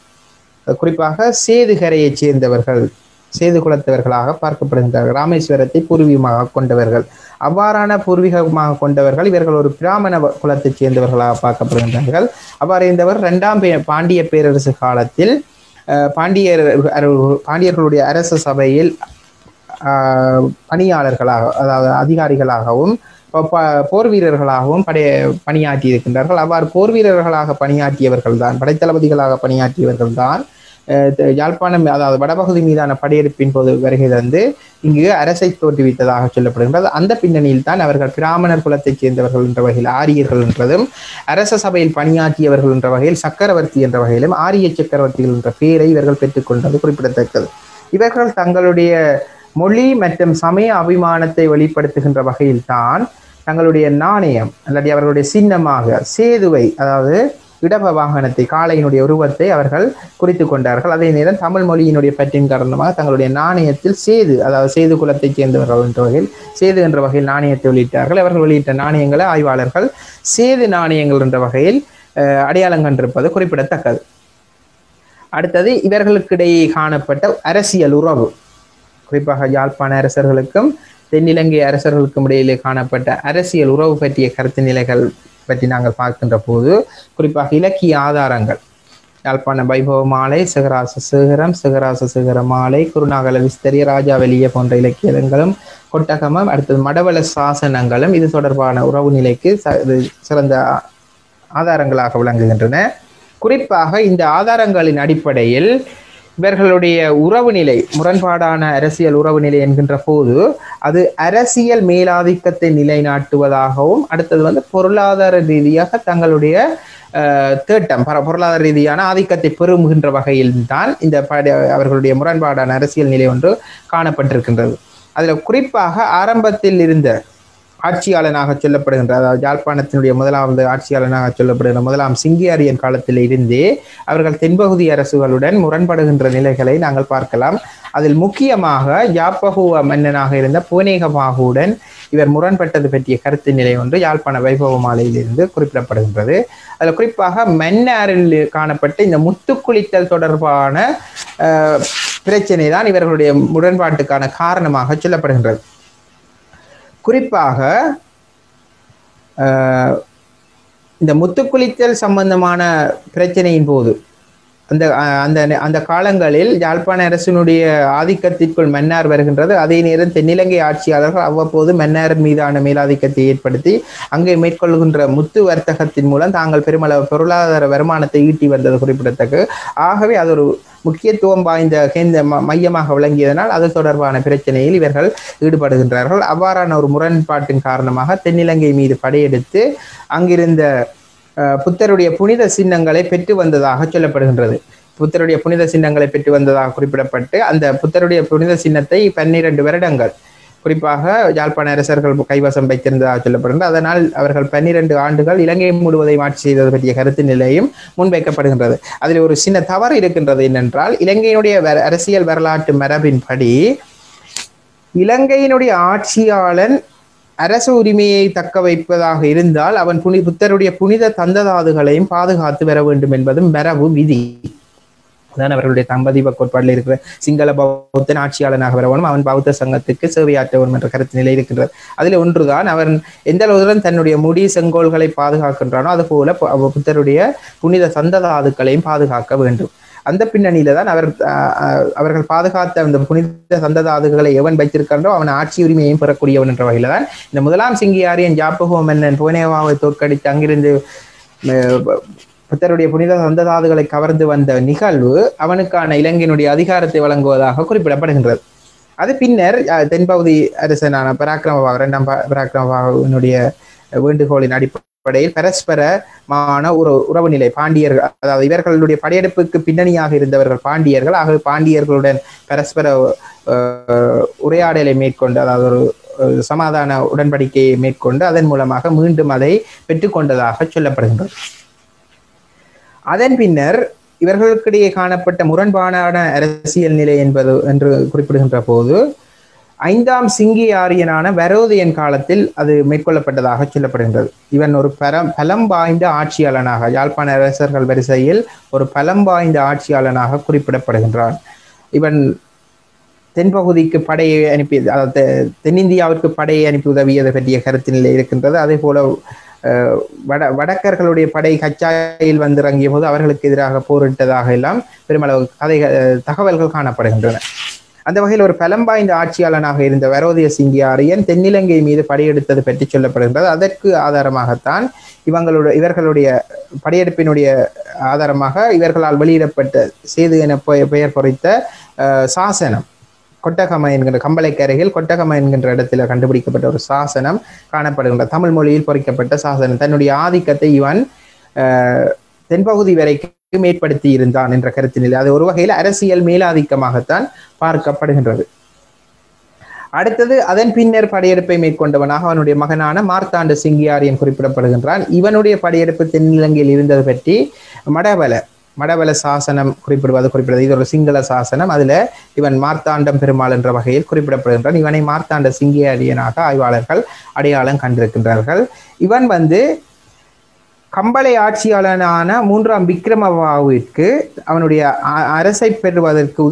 குறிப்பாக சேதுகரையைச் சேர்ந்தவர்கள், சேது குலத்தவர்களாக பார்க்கப்படுகின்றார்கள். ராமேஸ்வரத்தை பூர்வீகமாக கொண்டவர்கள். அவ்வாறான பூர்வீகமாக கொண்டவர்கள் இவர்கள் ஒரு பிராமண குலத்தைச் சேர்ந்தவர்களாக பார்க்கப்படுகின்றார்கள். அவ்வாறு இருந்தவர் 2ஆம் பாண்டிய பேரரசு காலத்தில் பாண்டியர்களுடைய அரச சபையில் பணியாளர்களாக, அதாவது அதிகாரிகளாகவும் போர் வீரர்களாகவும் பணியாற்றி இருக்கின்றார்கள். அவ்வாறு போர் வீரர்களாக பணியாற்றியவர்கள் தான், படைத்தளபதிகளாக பணியாற்றியவர்கள் தான் யாழ்ப்பாணம், அதாவது வடபகுதி மீதான படையெடுப்பின் போது வருகை தந்து இங்கு அரசை தோற்றுவித்ததாக சொல்லப்படுகின்றது. அந்த பின்னணியில் தான் அவர்கள் பிராமணர் குலத்தைச் சேர்ந்தவர்கள் என்ற வகையில் ஆரியர்கள் என்றதும், அரச சபையில் பணியாற்றியவர்கள் என்ற வகையில் சக்கரவர்த்தி என்ற வகையிலும் ஆரிய சக்கரவர்த்திகள் என்ற பெயரை இவர்கள் பெற்றுக்கொண்டது குறிப்பிடத்தக்கது. இவர்கள் தங்களுடைய மொழி மற்றும் சமய அபிமானத்தை வெளிப்படுத்துகின்ற வகையில் தான் தங்களுடைய நாணயம் அல்லது அவர்களுடைய சின்னமாக சேதுவை, அதாவது இடப வாகனத்தை, காளையினுடைய உருவத்தை அவர்கள் குறித்து கொண்டார்கள். அதே நேரம் தமிழ் மொழியினுடைய பற்றின் காரணமாக தங்களுடைய நாணயத்தில் சேது, அதாவது சேது குலத்தைச் சேர்ந்தவர்கள் என்ற வகையில் சேது என்ற வகையில் நாணயத்தை வெளியிட்டார்கள். அவர்கள் வெளியிட்ட நாணயங்களை ஆய்வாளர்கள் சேது நாணயங்கள் என்ற வகையில் அடையாளம் கண்டிருப்பது குறிப்பிடத்தக்கது. அடுத்தது இவர்களுக்கிடையே காணப்பட்ட அரசியல் உறவு, குறிப்பாக யாழ்ப்பாண அரசர்களுக்கும் தென்னிலங்கை அரசர்களுக்கும் இடையிலே காணப்பட்ட அரசியல் உறவு பற்றிய கருத்து நிலைகள் பற்றி நாங்கள் பார்க்கின்ற போது, குறிப்பாக இலக்கிய ஆதாரங்கள் யாழ்ப்பாண வைபவ மாலை, சிகராச சிகரம், சிகராச சிகர மாலை, குருநாகல விஸ்தரி, ராஜாவலிய போன்ற இலக்கியங்களும் கொட்டகமும் அடுத்தது மடவள சாசனங்களும் இது தொடர்பான உறவு நிலைக்கு சிறந்த ஆதாரங்களாக விளங்குகின்றன. குறிப்பாக இந்த ஆதாரங்களின் அடிப்படையில் இவர்களுடைய உறவு நிலை, முரண்பாடான அரசியல் உறவு நிலை என்கின்ற போது அது அரசியல் மேலாதிக்கத்தை நிலைநாட்டுவதாகவும், அடுத்தது பொருளாதார ரீதியாக தங்களுடைய தேட்டம், பொருளாதார ரீதியான ஆதிக்கத்தை பெறுகின்ற வகையில் தான் இந்த அவர்களுடைய முரண்பாடான அரசியல் நிலை ஒன்று காணப்பட்டிருக்கின்றது. அதில் குறிப்பாக ஆரம்பத்தில் இருந்த ஆட்சியாளனாக சொல்லப்படுகின்ற, அதாவது யாழ்ப்பாணத்தினுடைய முதலாவது ஆட்சியாளனாக சொல்லப்படுகின்ற முதலாம் சிங்கியாரியன் காலத்தில் இருந்தே அவர்கள் தென்பகுதி அரசுகளுடன் முரண்படுகின்ற நிலைகளை நாங்கள் பார்க்கலாம். அதில் முக்கியமாக யாப்பகுவ மன்னனாக இருந்த பூனேகபாகுவுடன் இவர் முரண்பட்டது பற்றிய கருத்து நிலை ஒன்று யாழ்ப்பாண வைபவ மாலையிலிருந்து குறிப்பிடப்படுகின்றது. அதில் குறிப்பாக மன்னாரில் காணப்பட்ட இந்த முத்துக்குளித்தல் தொடர்பான பிரச்சனை தான் இவர்களுடைய முரண்பாட்டுக்கான காரணமாக சொல்லப்படுகின்றது. குறிப்பாக இந்த முத்துக்குளித்தல் சம்பந்தமான பிரச்சனையின் போது அந்த காலங்களில் யாழ்ப்பாண அரசினுடைய ஆதிக்கத்திற்குள் மன்னார் வருகின்றது. அதே நேரம் தென்னிலங்கை ஆட்சியாளர்கள் அவ்வப்போது மன்னார் மீதான மேலாதிக்கத்தை ஏற்படுத்தி அங்கே மேற்கொள்கின்ற முத்து வர்த்தகத்தின் மூலம் தாங்கள் பெருமளவு பொருளாதார வருமானத்தை ஈட்டி வந்தது குறிப்பிடத்தக்க. ஆகவே அது ஒரு முக்கியத்துவம் வாய்ந்த மையமாக விளங்கியதனால் அது தொடர்பான பிரச்சனையில் இவர்கள் ஈடுபடுகின்றார்கள். அவ்வாறான ஒரு முரண்பாட்டின் காரணமாக தென்னிலங்கை மீது படையெடுத்து அங்கிருந்த புத்தருடைய புனித சின்னங்களை பெற்று வந்ததாக சொல்லப்படுகின்றது. புத்தருடைய புனித சின்னங்களை பெற்று வந்ததாக குறிப்பிடப்பட்டு அந்த புத்தருடைய புனித சின்னத்தை 12 வருடங்கள் குறிப்பாக யாழ்ப்பாண அரசர்கள் கைவசம் வைத்திருந்ததாக சொல்லப்படுகின்றது. அதனால் அவர்கள் 12 ஆண்டுகள் இலங்கை முழுவதையும் ஆட்சி செய்தது பற்றிய கருத்து நிலையும் முன்வைக்கப்படுகின்றது. அதில் ஒரு சின்ன தவறு இருக்கின்றது. என்னென்றால், இலங்கையினுடைய அரசியல் வரலாற்று மரபின்படி இலங்கையினுடைய ஆட்சியாளன் அரசு உரிமையை தக்க வைப்பதாக இருந்தால் அவன் புத்தருடைய புனித தந்ததாதுகளையும் பாதுகாத்து வர வேண்டும் என்பதும் மரபு விதி. அதான் அவர்களுடைய தம்பதீப கோட்பாட்டில் இருக்கிற சிங்கள பௌத்தன் ஆட்சியாளனாக வரவனும் அவன் பௌத்த சங்கத்துக்கு சேவையாற்ற வேண்டும் என்ற கருத்து நிலை இருக்கின்றது. அதில் ஒன்றுதான் அவன் எந்த அளவுடன் தன்னுடைய முடி செங்கோல்களை பாதுகாக்கின்றானோ அதுபோல புத்தருடைய புனித சந்ததாதுக்களையும் பாதுகாக்க வேண்டும். அந்த பின்னணியில தான் அவர்கள் பாதுகாத்த அந்த புனித சந்ததாதுகளை எவன் வைத்திருக்கின்றோ அவன் ஆட்சி உரிமையையும் பெறக்கூடியவன் என்ற வகையில தான் இந்த முதலாம் சிங்கியாரியன் யாப்பகுவ மன்னன் புவனேவாவை தோற்கடித்து அங்கிருந்து புத்தருடைய புனித சந்ததாதுகளை கவர்ந்து வந்த நிகழ்வு அவனுக்கான இலங்கையினுடைய அதிகாரத்தை வழங்குவதாக குறிப்பிடப்படுகின்றது. அது பின்னர் தென்பகுதி அரசனான பராக்கிரமபாகு, 2ஆம் பராக்கிரமபாகுவினுடைய வேண்டுகோளின் அடிப்படையில் பரஸ்பரமான ஒரு உறவு நிலை பாண்டியர்கள், அதாவது இவர்களுடைய படையெடுப்புக்கு பின்னணியாக இருந்தவர்கள் பாண்டியர்கள், ஆகவே பாண்டியர்களுடன் பரஸ்பர உரையாடலை மேற்கொண்டு, அதாவது ஒரு சமாதான உடன்படிக்கையை மேற்கொண்டு அதன் மூலமாக மீண்டும் அதை பெற்றுக்கொண்டதாக சொல்லப்படுகின்றது. அதன் பின்னர் இவர்களுக்கிடையே காணப்பட்ட முரண்பாடான அரசியல் நிலை என்று குறிப்பிடுகின்ற போது 5ஆம் சிங்கியாரியனான வரோதயன் காலத்தில் அது மேற்கொள்ளப்பட்டதாக சொல்லப்படுகின்றது. இவன் ஒரு பலம் வாய்ந்த ஆட்சியாளனாக, யாழ்ப்பாண அரசர்கள் வரிசையில் ஒரு பலம் வாய்ந்த ஆட்சியாளனாக குறிப்பிடப்படுகின்றான். இவன் தென்பகுதிக்கு படையை அனுப்பி, அதாவது தென்னிந்தியாவிற்கு படையை அனுப்பி உதவியதை பற்றிய கருத்து நிலை இருக்கின்றது. அதே போல வடக்கர்களுடைய படை கச்சாயில் வந்திறங்கிய போது அவர்களுக்கு எதிராக போரிட்டதாக எல்லாம் பெருமளவு தகவல்கள் காணப்படுகின்றன. அந்த வகையில் ஒரு பலம் வாய்ந்த ஆட்சியாளனாக இருந்த வரோதிய சிங்கியாரியன் தென்னிலங்கை மீது படையெடுத்தது பற்றி சொல்லப்படுகின்றது. அதற்கு ஆதாரமாகத்தான் இவர்களுடைய படையெடுப்பினுடைய ஆதாரமாக இவர்களால் வெளியிடப்பட்ட சேது என பெயர் பொறித்த சாசனம், கொட்டகம என்கின்ற கம்பளைக்கு அருகில் கொட்டகம என்கின்ற இடத்துல கண்டுபிடிக்கப்பட்ட ஒரு சாசனம் காணப்படுகின்ற தமிழ் மொழியில் பொறிக்கப்பட்ட சாசனம் தன்னுடைய ஆதிக்கத்தை இவன் தென்பகுதி வரைக்கும் ஏற்படுத்தி இருந்தான் என்ற கருத்தினில் அது ஒரு வகையில் அரசியல் மேலாதிக்கமாகத்தான் பார்க்கப்படுகின்றது. அடுத்தது அதன் பின்னர் படையெடுப்பை மேற்கொண்டவனாக அவனுடைய மகனான மார்த்தாண்ட சிங்கியாரியன் குறிப்பிடப்படுகின்றான். இவனுடைய படையெடுப்பு தென்னிலங்கையில் இருந்தது பற்றி மடவல சாசனம் குறிப்பிடுவது இது ஒரு சிங்கள சாசனம். அதுல இவன் மார்த்தாண்டம் பெருமாள் என்ற வகையில் குறிப்பிடப்படுகின்றான். இவனை மார்த்தாண்ட சிங்கியாரியனாக ஆய்வாளர்கள் அடையாளம் கண்டிருக்கின்றார்கள். இவன் கம்பளை ஆட்சியாளனான 3ஆம் விக்ரமபாகுவிற்கு அவனுடைய அரசை பெறுவதற்கு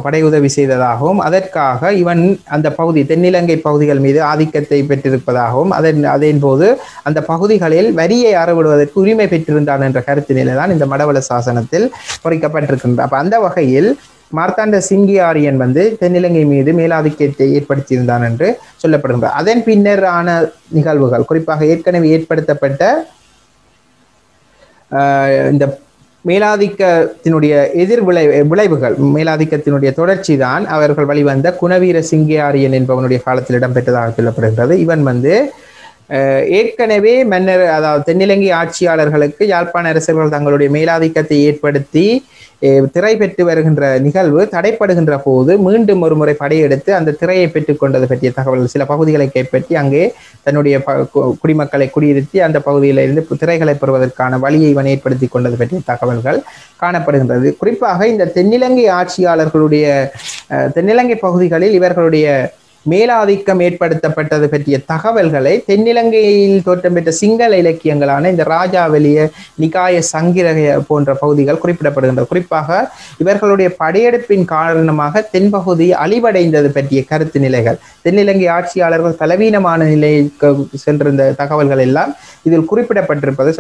படை உதவி செய்ததாகவும் அதற்காக இவன் அந்த பகுதி தென்னிலங்கை பகுதிகள் மீது ஆதிக்கத்தை பெற்றிருப்பதாகவும் அதன் போது அந்த பகுதிகளில் வரியை அறவிடுவதற்கு உரிமை பெற்றிருந்தான் என்ற கருத்தினிலே தான் இந்த மடவல சாசனத்தில் பொறிக்கப்பட்டிருக்கின்றார். அப்ப அந்த வகையில் மார்த்தாண்ட சிங்கியாரியன் தென்னிலங்கை மீது மேலாதிக்கத்தை ஏற்படுத்தியிருந்தான் என்று சொல்லப்படுகின்றார். அதன் பின்னர் ஆன நிகழ்வுகள், குறிப்பாக ஏற்கனவே ஏற்படுத்தப்பட்ட இந்த மேலாதிக்கத்தினுடைய விளைவுகள், மேலாதிக்கத்தினுடைய தொடர்ச்சி தான் அவர்கள் வழிவந்த குணவீர சிங்கியாரியன் என்பவனுடைய காலத்தில் இடம்பெற்றதாக சொல்லப்படுகின்றது. இவன் ஏற்கனவே மன்னர், அதாவது தென்னிலங்கை ஆட்சியாளர்களுக்கு யாழ்ப்பாண அரசர்கள் தங்களுடைய மேலாதிக்கத்தை ஏற்படுத்தி திரை பெற்று வருகின்ற நிகழ்வு தடைப்படுகின்ற போது மீண்டும் ஒரு முறை படையெடுத்து அந்த திரையை பெற்றுக் கொண்டது பற்றிய தகவல்கள், சில பகுதிகளை கைப்பற்றி அங்கே தன்னுடைய குடிமக்களை குடியிருத்தி அந்த பகுதியில் இருந்து திரைகளை பெறுவதற்கான வழியை இவன் ஏற்படுத்தி கொண்டது பற்றிய தகவல்கள் காணப்படுகின்றது. குறிப்பாக இந்த தென்னிலங்கை ஆட்சியாளர்களுடைய தென்னிலங்கை பகுதிகளில் இவர்களுடைய மேலாதிக்கம் ஏற்படுத்தப்பட்டது பற்றிய தகவல்களை தென்னிலங்கையில் தோற்றம் பெற்ற சிங்கள இலக்கியங்களான இந்த ராஜாவலிய, நிகாய சங்கிரக போன்ற பகுதிகள் குறிப்பிடப்படுகின்றன. குறிப்பாக இவர்களுடைய படையெடுப்பின் காரணமாக தென்பகுதி அழிவடைந்தது பற்றிய கருத்து நிலைகள், தென்னிலங்கை ஆட்சியாளர்கள் பலவீனமான நிலைக்கு சென்றிருந்த தகவல்கள் எல்லாம் இதில் குறிப்பிடப்பட்டிருப்பது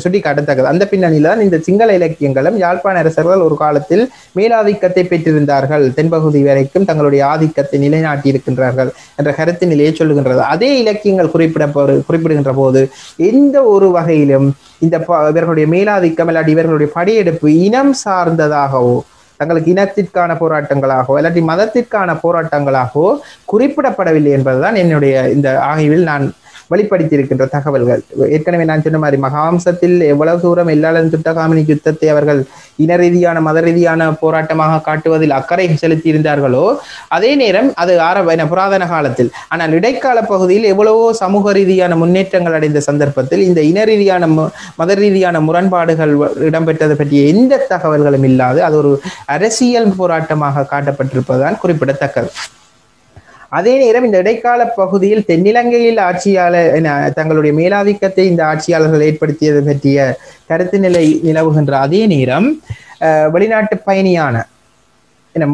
சுட்டி காட்டத்தக்கது. அந்த பின்னணியில் தான் இந்த சிங்கள இலக்கியங்களும் யாழ்ப்பாண அரசர்கள் ஒரு காலத்தில் மேலாதிக்கத்தை பெற்றிருந்தார்கள், தென்பகுதி வரைக்கும் தங்களுடைய ஆதிக்கத்தை நிலைநாட்டி இருக்கின்றார்கள் என்ற கருத்து நிலையை சொல்லுகின்றது. அதே இலக்கியங்கள் குறிப்பிடுகின்ற போது எந்த ஒரு வகையிலும் இவர்களுடைய மேலாதிக்கம் இல்லாட்டி இவர்களுடைய படையெடுப்பு இனம் சார்ந்ததாகவோ, தங்களுக்கு இனத்திற்கான போராட்டங்களாகவோ இல்லாட்டி மதத்திற்கான போராட்டங்களாகவோ குறிப்பிடப்படவில்லை என்பதுதான் என்னுடைய இந்த ஆய்வில் நான் வெளிப்படுத்தியிருக்கின்ற தகவல்கள். ஏற்கனவே நான் சொன்ன மாதிரி மகாவம்சத்தில் எவ்வளவு தூரம் எல்லாரும் துட்டகாமினி யுத்தத்தை அவர்கள் இன ரீதியான மத ரீதியான போராட்டமாக காட்டுவதில் அக்கறை செலுத்தி இருந்தார்களோ அதே நேரம் அது புராதன காலத்தில், ஆனால் இடைக்கால பகுதியில் எவ்வளவோ சமூக ரீதியான முன்னேற்றங்கள் அடைந்த சந்தர்ப்பத்தில் இந்த இன ரீதியான மத ரீதியான முரண்பாடுகள் இடம்பெற்றது பற்றிய எந்த தகவல்களும் இல்லாது அது ஒரு அரசியல் போராட்டமாக காட்டப்பட்டிருப்பதுதான் குறிப்பிடத்தக்கது. அதே நேரம் இந்த இடைக்கால பகுதியில் தென்னிலங்கையில் தங்களுடைய மேலாதிக்கத்தை இந்த ஆட்சியாளர்கள் ஏற்படுத்தியது பற்றிய கருத்து நிலை நிலவுகின்ற அதே நேரம் வெளிநாட்டு பயணியான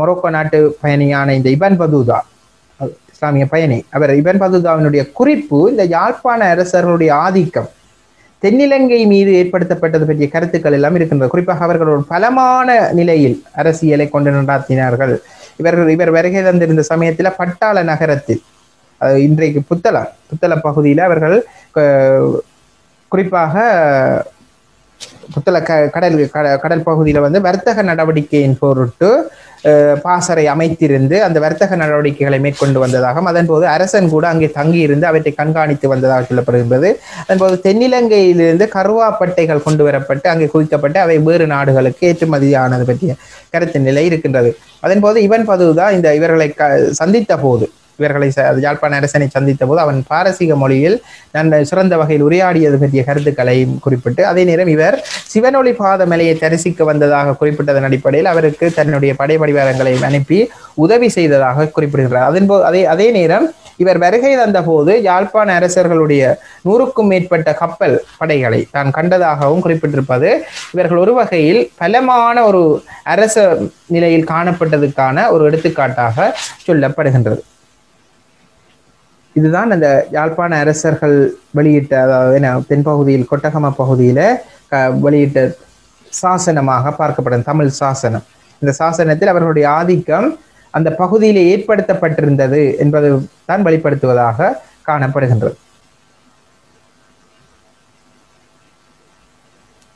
மொரோக்கோ நாட்டு பயணியான இந்த இபன் பதூதா, இஸ்லாமிய பயணி, இபன் பதூதாவினுடைய குறிப்பு இந்த யாழ்ப்பாண அரசர்களுடைய ஆதிக்கம் தென்னிலங்கை மீது ஏற்படுத்தப்பட்டது பற்றிய கருத்துக்கள் எல்லாம் இருக்கின்றது. குறிப்பாக அவர்கள் ஒரு பலமான நிலையில் அரசியலை கொண்டு நடாத்தினார்கள். இவர் வருகை தந்திருந்த சமயத்தில் பட்டாள நகரத்தில், இன்றைக்கு புத்தள பகுதியில் அவர்கள் குறிப்பாக புத்தள கடல் பகுதியில் வர்த்தக நடவடிக்கையின் பொருட்டு பாசறை அமைத்திருந்து அந்த வர்த்தக நடவடிக்கைகளை மேற்கொண்டு வந்ததாகவும் அதன் போது அரசன் கூட அங்கே தங்கியிருந்து அவற்றை கண்காணித்து வந்ததாக சொல்லப்படுகின்றது. அதன் போது தென்னிலங்கையிலிருந்து கருவாப்பட்டைகள் கொண்டு வரப்பட்டு அங்கே குவிக்கப்பட்டு அவை வேறு நாடுகளுக்கு ஏற்றுமதியானது பற்றிய கருத்து நிலை இருக்கின்றது. அதன் போது இவன் பதூதா இவர்களை சந்தித்த போது, யாழ்ப்பாண அரசனை சந்தித்த போது அவன் பாரசீக மொழியில் சிறந்த வகையில் உரையாடியது பற்றிய கருத்துக்களை குறிப்பிட்டு அதே நேரம் இவர் சிவனொளி பாத மலையை தரிசிக்க வந்ததாக குறிப்பிட்டதன் அடிப்படையில் அவருக்கு தன்னுடைய படைபடிவாரங்களை அனுப்பி உதவி செய்ததாக குறிப்பிடுகிறார். அதே நேரம் இவர் வருகை தந்த போது யாழ்ப்பாண அரசர்களுடைய 100க்கும் மேற்பட்ட கப்பல் படைகளை தான் கண்டதாகவும் குறிப்பிட்டிருப்பது இவர்கள் ஒரு வகையில் பலமான ஒரு அரச நிலையில் காணப்பட்டதுக்கான ஒரு எடுத்துக்காட்டாக சொல்லப்படுகின்றது. இதுதான் அந்த யாழ்ப்பாண அரசர்கள் வெளியிட்ட, அதாவது தென்பகுதியில் கொட்டகம பகுதியில வெளியிட்ட சாசனமாக பார்க்கப்படும் தமிழ் சாசனம். இந்த சாசனத்தில் அவர்களுடைய ஆதிக்கம் அந்த பகுதியிலே ஏற்படுத்தப்பட்டிருந்தது என்பது தான் வெளிப்படுத்துவதாக காணப்படுகின்றது.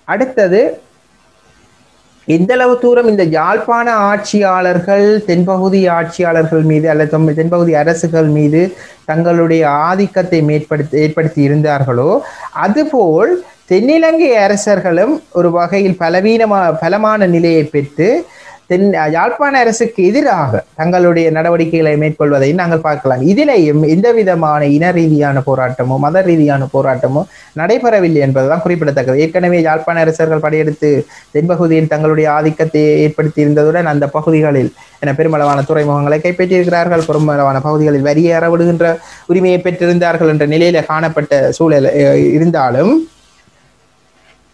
அடுத்தது, எந்தளவு தூரம் இந்த யாழ்ப்பாண ஆட்சியாளர்கள் தென்பகுதி ஆட்சியாளர்கள் மீது அல்லது தென்பகுதி அரசுகள் மீது தங்களுடைய ஆதிக்கத்தை ஏற்படுத்தி இருந்தார்களோ, அதுபோல் தென்னிலங்கை அரசர்களும் ஒரு வகையில் பலமான நிலையை பெற்று யாழ்ப்பாண அரசுக்கு எதிராக தங்களுடைய நடவடிக்கைகளை மேற்கொள்வதை நாங்கள் பார்க்கலாம். இதிலேயும் எந்த விதமான இன ரீதியான போராட்டமோ மத ரீதியான போராட்டமோ நடைபெறவில்லை என்பதுதான் குறிப்பிடத்தக்கது. ஏற்கனவே யாழ்ப்பாண அரசர்கள் படையெடுத்து தென்பகுதியில் தங்களுடைய ஆதிக்கத்தை ஏற்படுத்தி இருந்ததுடன் அந்த பகுதிகளில் பெருமளவான துறைமுகங்களை கைப்பற்றியிருக்கிறார்கள், பெருமளவான பகுதிகளில் வரியை அறவிடுகின்ற உரிமையை பெற்றிருந்தார்கள் என்ற நிலையில காணப்பட்ட சூழல் இருந்தாலும்,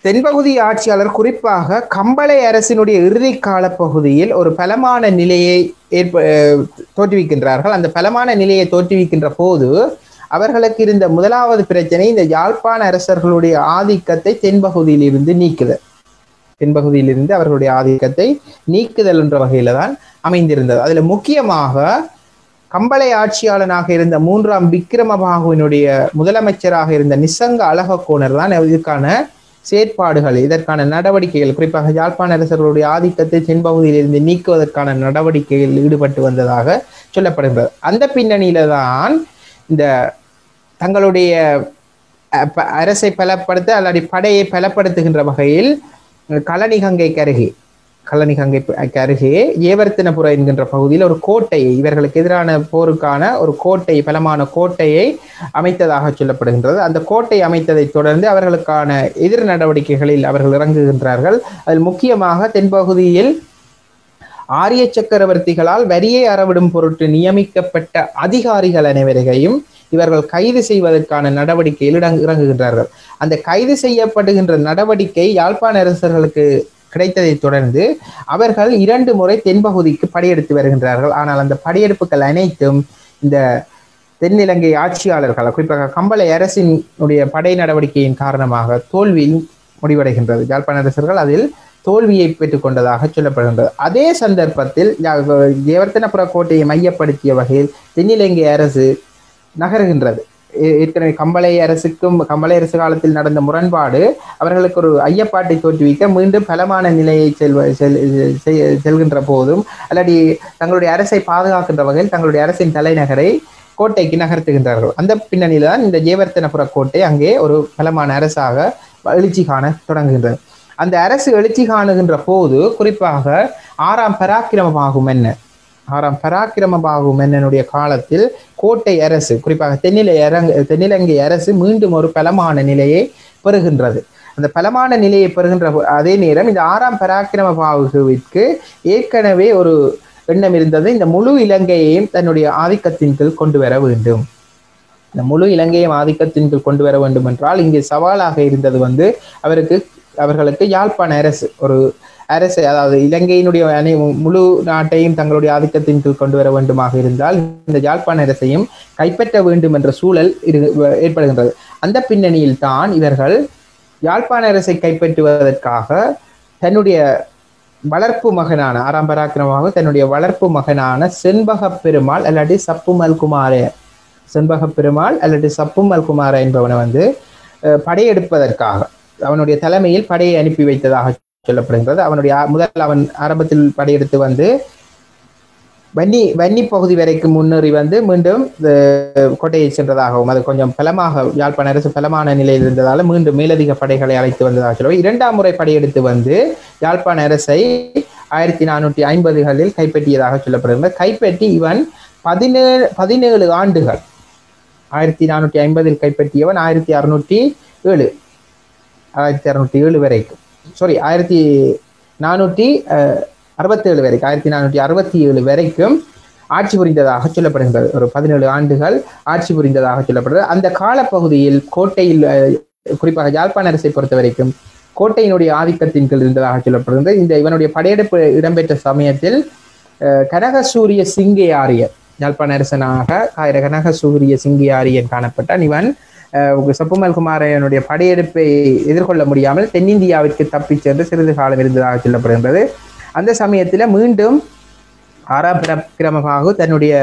தென்பகுதி ஆட்சியாளர் குறிப்பாக கம்பளை அரசினுடைய இறுதி கால பகுதியில் ஒரு பலமான நிலையை தோற்றுவிக்கின்றார்கள். அந்த பலமான நிலையை தோற்றுவிக்கின்ற போது அவர்களுக்கு இருந்த முதலாவது பிரச்சனை இந்த யாழ்ப்பாண அரசர்களுடைய ஆதிக்கத்தை தென்பகுதியிலிருந்து நீக்குதல். தென்பகுதியிலிருந்து அவர்களுடைய ஆதிக்கத்தை நீக்குதல் என்ற வகையில தான் அமைந்திருந்தது. அதுல முக்கியமாக கம்பளை ஆட்சியாளனாக இருந்த 3ஆம் விக்கிரமபாகுவினுடைய முதலமைச்சராக இருந்த நிசங்க அழகக்கோணர் தான் இதுக்கான செயற்பாடுகள், இதற்கான நடவடிக்கைகள், குறிப்பாக யாழ்ப்பாண அரசர்களுடைய ஆதிக்கத்தை தென்பகுதியிலிருந்து நீக்குவதற்கான நடவடிக்கைகளில் ஈடுபட்டு வந்ததாக சொல்லப்படுகிறது. அந்த பின்னணியில தான் இந்த தங்களுடைய அரசை பலப்படுத்த அல்லது படையை பலப்படுத்துகின்ற வகையில் கலனிகங்கைக்கு அருகே ஏவர்த்தனபுர என்கின்ற பகுதியில் ஒரு கோட்டையை, இவர்களுக்கு எதிரான போருக்கான ஒரு கோட்டை, பலமான கோட்டையை அமைத்ததாக சொல்லப்படுகின்றது. அந்த கோட்டை அமைத்ததை தொடர்ந்து அவர்களுக்கான எதிர் நடவடிக்கைகளில் அவர்கள் இறங்குகின்றார்கள். அதில் முக்கியமாக தென்பகுதியில் ஆரிய சக்கரவர்த்திகளால் வரியை அறவிடும் பொருட்டு நியமிக்கப்பட்ட அதிகாரிகள் அனைவரையும் இவர்கள் கைது செய்வதற்கான நடவடிக்கையில் இறங்குகின்றார்கள். அந்த கைது செய்யப்படுகின்ற நடவடிக்கை யாழ்ப்பாண அரசர்களுக்கு கிடைத்ததை தொடர்ந்து அவர்கள் 2 முறை தென்பகுதிக்கு படையெடுத்து வருகின்றார்கள். ஆனால் அந்த படையெடுப்புகள் அனைத்தும் இந்த தென்னிலங்கை ஆட்சியாளர்கள், குறிப்பாக கம்பளை அரசினுடைய படை நடவடிக்கையின் காரணமாக தோல்வியில் முடிவடைகின்றது. யாழ்ப்பாண அரசர்கள் அதில் தோல்வியை பெற்றுக் கொண்டதாக சொல்லப்படுகின்றது. அதே சந்தர்ப்பத்தில் ஏவர்த்தனபுர கோட்டையை மையப்படுத்திய வகையில் தென்னிலங்கை அரசு நகருகின்றது. ஏற்கனவே கம்பளை அரசு காலத்தில் நடந்த முரண்பாடு அவர்களுக்கு ஒரு ஐயப்பாட்டை தோற்றுவிக்க மீண்டும் பலமான நிலையை செல்கின்ற போதும் அல்லது தங்களுடைய அரசை பாதுகாக்கின்ற வகையில் தங்களுடைய அரசின் தலைநகரை கோட்டைக்கு நகர்த்துகின்றார்கள். அந்த பின்னணியில தான் இந்த ஏவர்த்தனபுர கோட்டை அங்கே ஒரு பலமான அரசாக எழுச்சி காண தொடங்குகின்றது. அந்த அரசு எழுச்சி காணுகின்ற போது குறிப்பாக 6ஆம் பராக்கிரமபாகு மன்னனுடைய காலத்தில் கோட்டை அரசு, குறிப்பாக தென்னிலங்கை அரசு மீண்டும் ஒரு பலமான நிலையை பெறுகின்றது. அந்த பலமான நிலையை பெறுகின்ற அதே நேரம் இந்த 6ஆம் பராக்கிரமபாகுவிற்கு ஏற்கனவே ஒரு எண்ணம் இருந்தது, இந்த முழு இலங்கையையும் தன்னுடைய ஆதிக்கத்தின் கீழ் கொண்டு வர வேண்டும். இந்த முழு இலங்கையும் ஆதிக்கத்தின் கீழ் கொண்டு வர வேண்டும் என்றால் இங்கே சவாலாக இருந்தது அவர்களுக்கு யாழ்ப்பாண அரசு ஒரு அரசு, அதாவது இலங்கையினுடைய முழு நாட்டையும் தங்களுடைய ஆதிக்கத்தின் கீழ் கொண்டு வர வேண்டுமாக இருந்தால் இந்த யாழ்ப்பாண அரசையும் கைப்பற்ற வேண்டும் என்ற சூழல் ஏற்படுகின்றது. அந்த பின்னணியில் தான் இவர்கள் யாழ்ப்பாண அரசை கைப்பற்றுவதற்காக தன்னுடைய வளர்ப்பு மகனான 6ஆம் பராக்கிரமபாகு தன்னுடைய வளர்ப்பு மகனான செண்பக பெருமாள் அல்லது சப்புமல் குமார என்பவனை படையெடுப்பதற்காக அவனுடைய தலைமையில் படையை அனுப்பி வைத்ததாக சொல்லப்படுகின்றது. அவன் ஆரம்பத்தில் படையெடுத்து வன்னி பகுதி வரைக்கும் முன்னேறி மீண்டும் கோட்டையை சென்றதாகவும் அது கொஞ்சம் பலமாக யாழ்ப்பாண அரசு பலமான நிலையில் இருந்ததால மீண்டும் மேலதிக படைகளை அழைத்து வந்ததாக சொல்லுவோம். 2ஆம் முறை படையெடுத்து யாழ்ப்பாண அரசை 1450களில் கைப்பற்றியதாக சொல்லப்படுகின்றது. கைப்பற்றி இவன் 17 ஆண்டுகள் 1450 கைப்பற்றியவன் 1607 வரைக்கும் 1467 வரைக்கும் 1467 வரைக்கும் ஆட்சி புரிந்ததாக சொல்லப்படுகின்றது. ஒரு 17 ஆண்டுகள் ஆட்சி புரிந்ததாக சொல்லப்படுகிறது. அந்த காலப்பகுதியில் கோட்டையில் குறிப்பாக யாழ்ப்பாண அரசை பொறுத்த வரைக்கும் கோட்டையினுடைய ஆதிக்கத்தின் கீழ் இருந்ததாக சொல்லப்படுகின்றது. இவனுடைய படையெடுப்பு இடம்பெற்ற சமயத்தில் கனகசூரிய சிங்கையாரியர், யாழ்ப்பாண அரசனாக கனகசூரிய சிங்கையாரியன் காணப்பட்டான். இவன் சப்புமல் குமாரனுடைய படையெடுப்பை எதிர்கொள்ள முடியாமல் தென்னிந்தியாவிற்கு தப்பிச் சென்று சிறிது காலம் இருந்ததாக சொல்லப்படுகின்றது. அந்த சமயத்தில் மீண்டும் ஆறாம் பிரமபாகு தன்னுடைய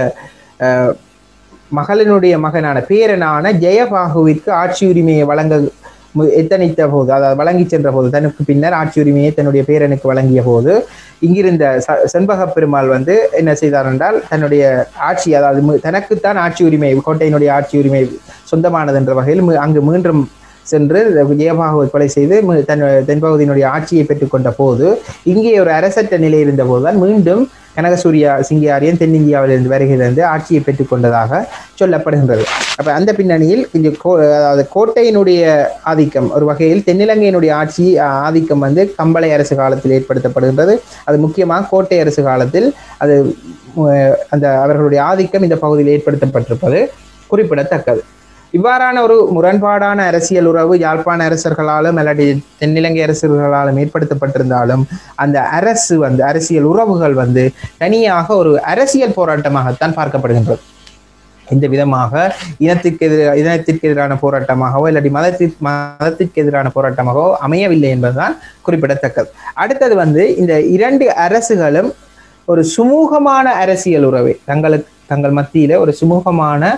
மகளினுடைய மகனான பேரனான ஜெயபாகுவிற்கு ஆட்சி உரிமையை வழங்க எத்தனைத்த போது, அதாவது வழங்கி சென்ற போது, தனக்கு பின்னர் ஆட்சி உரிமையை தன்னுடைய பேரனுக்கு வழங்கிய போது இங்கிருந்த செண்பக பெருமாள் வந்து என்ன செய்தார் என்றால் தன்னுடைய ஆட்சி, அதாவது தனக்குத்தான் ஆட்சி உரிமை, கோட்டையினுடைய ஆட்சி உரிமை சொந்தமானது என்ற வகையில் அங்கு மீண்டும் சென்று ஜெயபாகுவை கொலை செய்து தென்பகுதியினுடைய ஆட்சியை பெற்றுக்கொண்ட போது இங்கே ஒரு அரசற்ற நிலை இருந்த போதுதான் மீண்டும் கனகசூரிய சிங்கியாரியன் தென்னிந்தியாவிலிருந்து வருகிறது ஆட்சியை பெற்றுக்கொண்டதாக சொல்லப்படுகின்றது. அப்ப அந்த பின்னணியில் அதாவது கோட்டையினுடைய ஆதிக்கம் ஒரு வகையில் தென்னிலங்கையினுடைய ஆட்சி ஆதிக்கம் வந்து கம்பளை அரசு காலத்தில் ஏற்படுத்தப்படுகின்றது. அது முக்கியமாக கோட்டை அரசு காலத்தில் அது அந்த அவர்களுடைய ஆதிக்கம் இந்த பகுதியில் ஏற்படுத்தப்பட்டிருப்பது குறிப்பிடத்தக்கது. இவ்வாறான ஒரு முரண்பாடான அரசியல் உறவு யாழ்ப்பாண அரசர்களாலும் அல்லது தென்னிலங்கை அரசர்களாலும் ஏற்படுத்தப்பட்டிருந்தாலும் அந்த அரசு வந்து அரசியல் உறவுகள் வந்து தனியாக ஒரு அரசியல் போராட்டமாகத்தான் பார்க்கப்படுகின்றது. இந்த விதமாக இனத்திற்கு எதிரான போராட்டமாகவோ இல்லாட்டி மதத்திற்கு எதிரான போராட்டமாகவோ அமையவில்லை என்பதுதான் குறிப்பிடத்தக்கது. அடுத்தது வந்து இந்த இரண்டு அரசுகளும் ஒரு சுமூகமான அரசியல் உறவை தங்கள் மத்தியில ஒரு சுமூகமான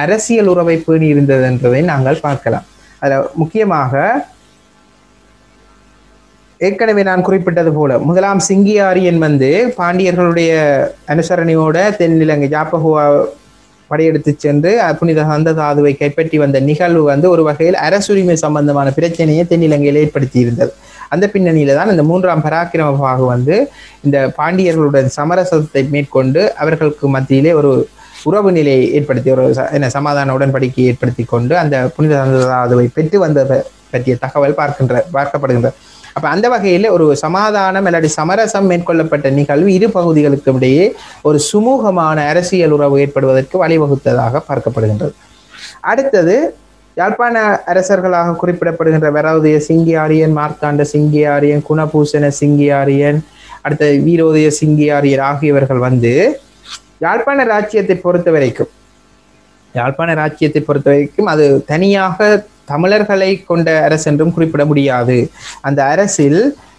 அரசியல் உறவை பேணி இருந்தது என்பதை நாங்கள் பார்க்கலாம். அதில் முக்கியமாக ஏற்கனவே நான் குறிப்பிட்டது போல முதலாம் சிங்கியாரியன் வந்து பாண்டியர்களுடைய அனுசரணையோட தென்னிலங்கை ஜாப்பகுவா படையெடுத்து சென்று புனித சந்ததாதுவை கைப்பற்றி வந்த நிகழ்வு வந்து ஒரு வகையில் அரசுரிமை சம்பந்தமான பிரச்சனையை தென்னிலங்கையில் ஏற்படுத்தி இருந்தது. அந்த பின்னணியில தான் இந்த மூன்றாம் பராக்கிரமபாகு வந்து இந்த பாண்டியர்களுடன் சமரசத்தை மேற்கொண்டு அவர்களுக்கு மத்தியிலே ஒரு உறவு நிலையை ஏற்படுத்தி ஒரு சமாதான உடன்படிக்கையை ஏற்படுத்தி கொண்டு அந்த புனித சந்ததாதுவை பெற்று வந்ததை பற்றிய தகவல் பார்க்கப்படுகின்றது. அப்ப அந்த வகையில் ஒரு சமாதானம் அல்லது சமரசம் மேற்கொள்ளப்பட்ட நிகழ்வு இரு பகுதிகளுக்கும் இடையே ஒரு சுமூகமான அரசியல் உறவு ஏற்படுவதற்கு வழிவகுத்ததாக பார்க்கப்படுகின்றது. அடுத்தது யாழ்ப்பாண அரசர்களாக குறிப்பிடப்படுகின்ற வரவுதய சிங்கியாரியன், மார்த்தாண்ட சிங்கியாரியன், குணபூசண சிங்கியாரியன், அடுத்த வீரோதய சிங்கியாரியர் ஆகியவர்கள் வந்து யாழ்ப்பாண ராஜ்யத்தை பொறுத்த வரைக்கும் அது தனியாக தமிழர்களை கொண்ட அரசு என்றும் குறிப்பிட முடியாது. அந்த அரசில்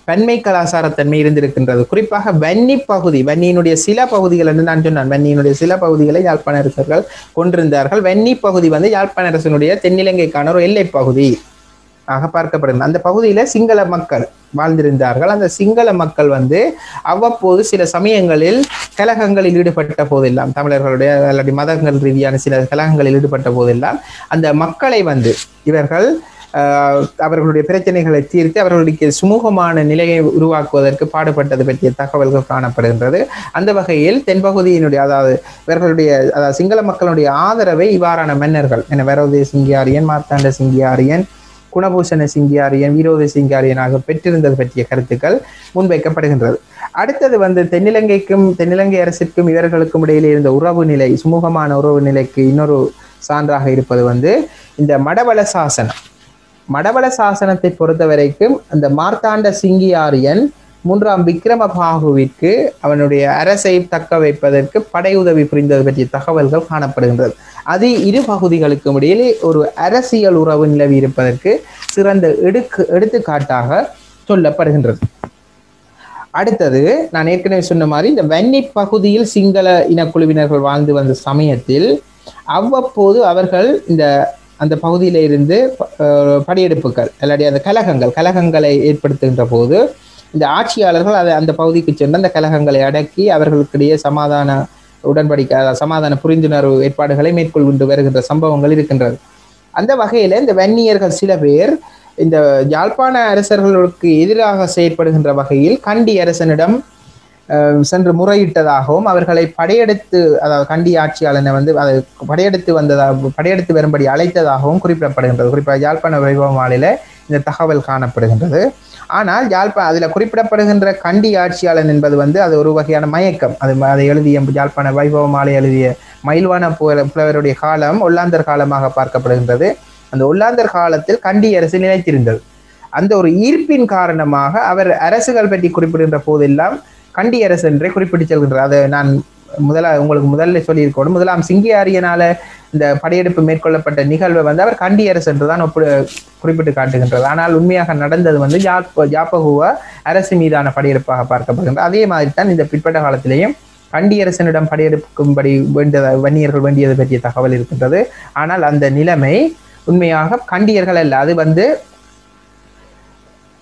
வன்மை கலாச்சாரத்தன்மை இருந்திருக்கின்றது. குறிப்பாக வன்னியினுடைய சில பகுதிகள் என்று நான் சொன்னேன். வன்னியினுடைய சில பகுதிகளை யாழ்ப்பாண அரசர்கள் கொண்டிருந்தார்கள். வன்னி பகுதி வந்து யாழ்ப்பாண அரசனுடைய தென்னிலங்கைக்கான ஒரு எல்லை பகுதி ஆக பார்க்கப்படுகிறது. அந்த பகுதியில சிங்கள மக்கள் வாழ்ந்திருந்தார்கள். அந்த சிங்கள மக்கள் வந்து அவ்வப்போது சில சமயங்களில் கலகங்களில் ஈடுபட்ட போதெல்லாம், தமிழர்களுடைய அல்லது மதங்கள் ரீதியான சில கலகங்களில் ஈடுபட்ட போதெல்லாம் அந்த மக்களை வந்து இவர்கள் அவர்களுடைய பிரச்சனைகளை தீர்த்து அவர்களுடைய சுமூகமான நிலையை உருவாக்குவதற்கு பாடுபட்டது பற்றிய தகவல்கள் காணப்படுகின்றது. அந்த வகையில் தென்பகுதியினுடைய அதாவது சிங்கள மக்களுடைய ஆதரவை இவ்வாறான மன்னர்கள் வரவுதய சிங்கியாரியன், மார்த்தாண்ட சிங்கியாரியன், குணபூஷண சிங்கியாரியன், வீரோதய சிங்கியாரியன் ஆக பெற்றிருந்தது பற்றிய கருத்துக்கள் முன்வைக்கப்படுகின்றது. அடுத்தது வந்து தென்னிலங்கை அரசிற்கும் இவர்களுக்கும் இடையிலே இருந்த உறவு நிலை, சுமூகமான உறவு நிலைக்கு இன்னொரு சான்றாக இருப்பது வந்து இந்த மடவள சாசனத்தை பொறுத்த வரைக்கும் அந்த மார்த்தாண்ட சிங்கியாரியன் மூன்றாம் விக்ரமபாகுவிற்கு அவனுடைய அரசை தக்க வைப்பதற்கு படையுதவி புரிந்தது பற்றிய தகவல்கள் காணப்படுகின்றது. அது இரு பகுதிகளுக்கும் இடையிலே ஒரு அரசியல் உறவு நிலவி இருப்பதற்கு சிறந்த எடுத்துக்காட்டாக சொல்லப்படுகின்றது. அடுத்தது நான் ஏற்கனவே சொன்ன மாதிரி இந்த வன்னி பகுதியில் சிங்கள இனக்குழுவினர்கள் வாழ்ந்து வந்த சமயத்தில் அவ்வப்போது அவர்கள் அந்த பகுதியில இருந்து படையெடுப்புகள் இல்லாட்டி அந்த கலகங்களை ஏற்படுத்துகின்ற போது இந்த ஆட்சியாளர்கள் அந்த பகுதிக்கு சென்று அந்த கலகங்களை அடக்கி அவர்களுக்கிடையே சமாதான உடன்படிக்கை, சமாதான புரிந்துணர்வு ஏற்பாடுகளை மேற்கொண்டு வருகின்ற சம்பவங்கள் இருக்கின்றது. அந்த வகையில இந்த வன்னியர்கள் சில பேர் இந்த யாழ்ப்பாண அரசர்களுக்கு எதிராக செயற்படுகின்ற வகையில் கண்டி அரசனிடம் சென்று முறையிட்டதாகவும் அவர்களை படையெடுத்து, அதாவது கண்டி ஆட்சியாளனை வந்து அதை படையெடுத்து வரும்படி அழைத்ததாகவும் குறிப்பிடப்படுகின்றது. குறிப்பாக யாழ்ப்பாண வைபவ மாலையில இந்த தகவல் காணப்படுகின்றது. ஆனால் அதில் குறிப்பிடப்படுகின்ற கண்டி ஆட்சியாளன் என்பது வந்து அது ஒரு வகையான மயக்கம். அதை எழுதிய யாழ்ப்பாண வைபவ மாலை எழுதிய மயில்வான புலவருடைய காலம் ஒல்லாந்தர் காலமாக பார்க்கப்படுகின்றது. அந்த ஒல்லாந்தர் காலத்தில் கண்டி அரசு நிலைத்திருந்தது. அந்த ஒரு ஈர்ப்பின் காரணமாக அவர் அரசுகள் பற்றி குறிப்பிடுகின்ற போதெல்லாம் கண்டி அரசு என்றே குறிப்பிட்டு செல்கின்றார். அதை நான் உங்களுக்கு முதல்ல சொல்லியிருக்கணும். முதலாம் சிங்கியாரியனால இந்த படையெடுப்பு மேற்கொள்ளப்பட்ட நிகழ்வை வந்து அவர் கண்டி அரசு என்றுதான் குறிப்பிட்டு காட்டுகின்றது. ஆனால் உண்மையாக நடந்தது வந்து யாப்பகுவ அரசு மீதான படையெடுப்பாக பார்க்கப்படுகின்றது. அதே மாதிரி தான் இந்த பிற்பட்ட காலத்திலேயும் கண்டி அரசனிடம் படையெடுக்கும்படி வன்னியர்கள் வேண்டியது பற்றிய தகவல் இருக்கின்றது. ஆனால் அந்த நிலைமை உண்மையாக கண்டியர்கள் அல்ல, அது வந்து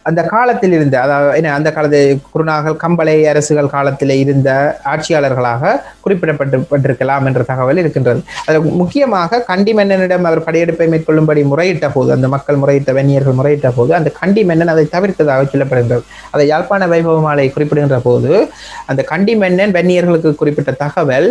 அந்த காலத்தில் இருந்த, அதாவது அந்த காலத்து குருநாகல் கம்பளை அரசுகள் காலத்தில் இருந்த ஆட்சியாளர்களாக குறிப்பிடப்பட்டிருக்கலாம் என்ற தகவல் இருக்கின்றது. அதில் முக்கியமாக கண்டி மன்னனிடம் அவர் படையெடுப்பை மேற்கொள்ளும்படி முறையிட்ட போது, அந்த மக்கள் முறையிட்ட வன்னியர்கள் முறையிட்ட போது அந்த கண்டி மன்னன் அதை தவிர்த்ததாக சொல்லப்படுகின்றது. அதை யாழ்ப்பாண வைபவமாலை குறிப்பிடுகின்ற போது அந்த கண்டி மன்னன் வன்னியர்களுக்கு குறிப்பிட்ட தகவல்,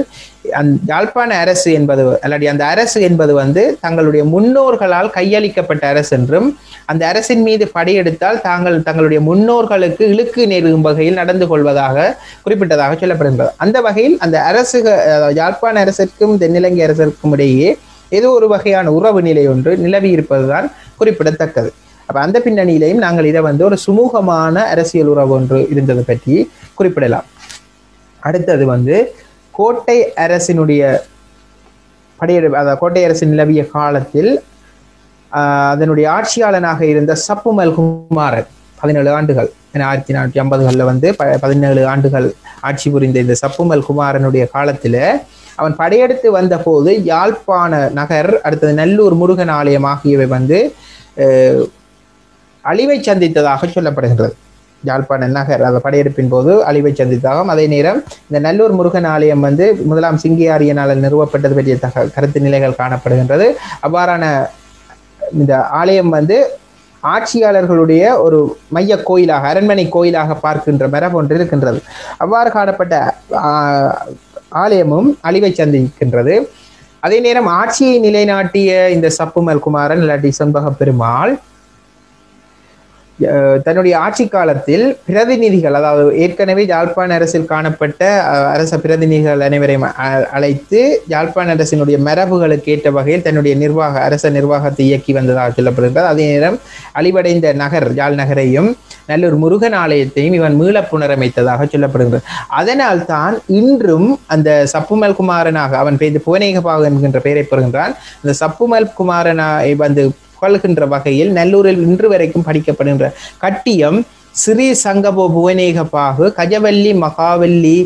யாழ்ப்பாண அரசு என்பது அல்லது அந்த அரசு என்பது வந்து தங்களுடைய முன்னோர்களால் கையளிக்கப்பட்ட அரசு என்றும், அந்த அரசின் மீது படையெடுத்தால் தங்களுடைய முன்னோர்களுக்கு இழுக்கு நேரும் வகையில் நடந்து கொள்வதாக குறிப்பிட்டதாக சொல்லப்படுகின்றது. அந்த வகையில் அந்த அரசு, யாழ்ப்பாண அரசிற்கும் தென்னிலங்கை அரசிற்கும் இடையே ஏதோ ஒரு வகையான உறவு நிலை ஒன்று நிலவி இருப்பதுதான் குறிப்பிடத்தக்கது. அப்ப அந்த பின்னணியிலையும் நாங்கள் இதை வந்து ஒரு சுமூகமான அரசியல் உறவு ஒன்று இருந்தது பற்றி குறிப்பிடலாம். அடுத்தது வந்து கோட்டை அரசினுடைய படையெடுப்பு, அதாவது கோட்டை அரசு நிலவிய காலத்தில் அதனுடைய ஆட்சியாளனாக இருந்த சப்புமல் குமாரன் 17 ஆண்டுகள், 1450களில் வந்து 17 ஆண்டுகள் ஆட்சி புரிந்த இந்த சப்புமல் குமாரனுடைய காலத்தில் அவன் படையெடுத்து வந்த போது யாழ்ப்பாண நகர், அடுத்தது நல்லூர் முருகன் ஆலயம் ஆகியவை வந்து அழிவை சந்தித்ததாக சொல்லப்படுகின்றது. யாழ்ப்பாண நகர் அந்த படையெடுப்பின் போது அழிவை சந்தித்ததாகவும், அதே நேரம் இந்த நல்லூர் முருகன் ஆலயம் வந்து முதலாம் சிங்கியாரியனால் நிறுவப்பட்டது பற்றிய கருத்து நிலைகள் காணப்படுகின்றது. அவ்வாறான இந்த ஆலயம் வந்து ஆட்சியாளர்களுடைய ஒரு மைய கோயிலாக, அரண்மனை கோயிலாக பார்க்கின்ற மரபு ஒன்று இருக்கின்றது. அவ்வாறு காணப்பட்ட ஆலயமும் அழிவை சந்திக்கின்றது. அதே நேரம் ஆட்சியை நிலைநாட்டிய இந்த சப்புமல் குமாரன் இல்லாட்டி செண்பக பெருமாள் தன்னுடைய ஆட்சி காலத்தில் பிரதிநிதிகள், அதாவது ஏற்கனவே யாழ்ப்பாண அரசில் காணப்பட்ட அரச பிரதிநிதிகள் அனைவரையும் அழைத்து யாழ்ப்பாண அரசினுடைய மரபுகளுக்கு ஏற்ற வகையில் தன்னுடைய அரச நிர்வாகத்தை இயக்கி வந்ததாக சொல்லப்படுகிறது. அதே நேரம் அழிவடைந்த நகர் யாழ் நகரையும் நல்லூர் முருகன் ஆலயத்தையும் இவன் மீள புனரமைத்ததாக சொல்லப்படுகிறது. அதனால் தான் இன்றும் அந்த சப்புமல் குமாரனாக அவன் புவனேகபாகு என்கின்ற பெயரை பெறுகின்றான். அந்த சப்புமல் குமாரனாய் வந்து கொள்கின்ற வகையில் நல்லூரில் இன்று வரைக்கும் படிக்கப்படுகின்ற கட்டியம் ஸ்ரீ சங்கபோ புவனேகபாகு கஜவல்லி மகாவல்லி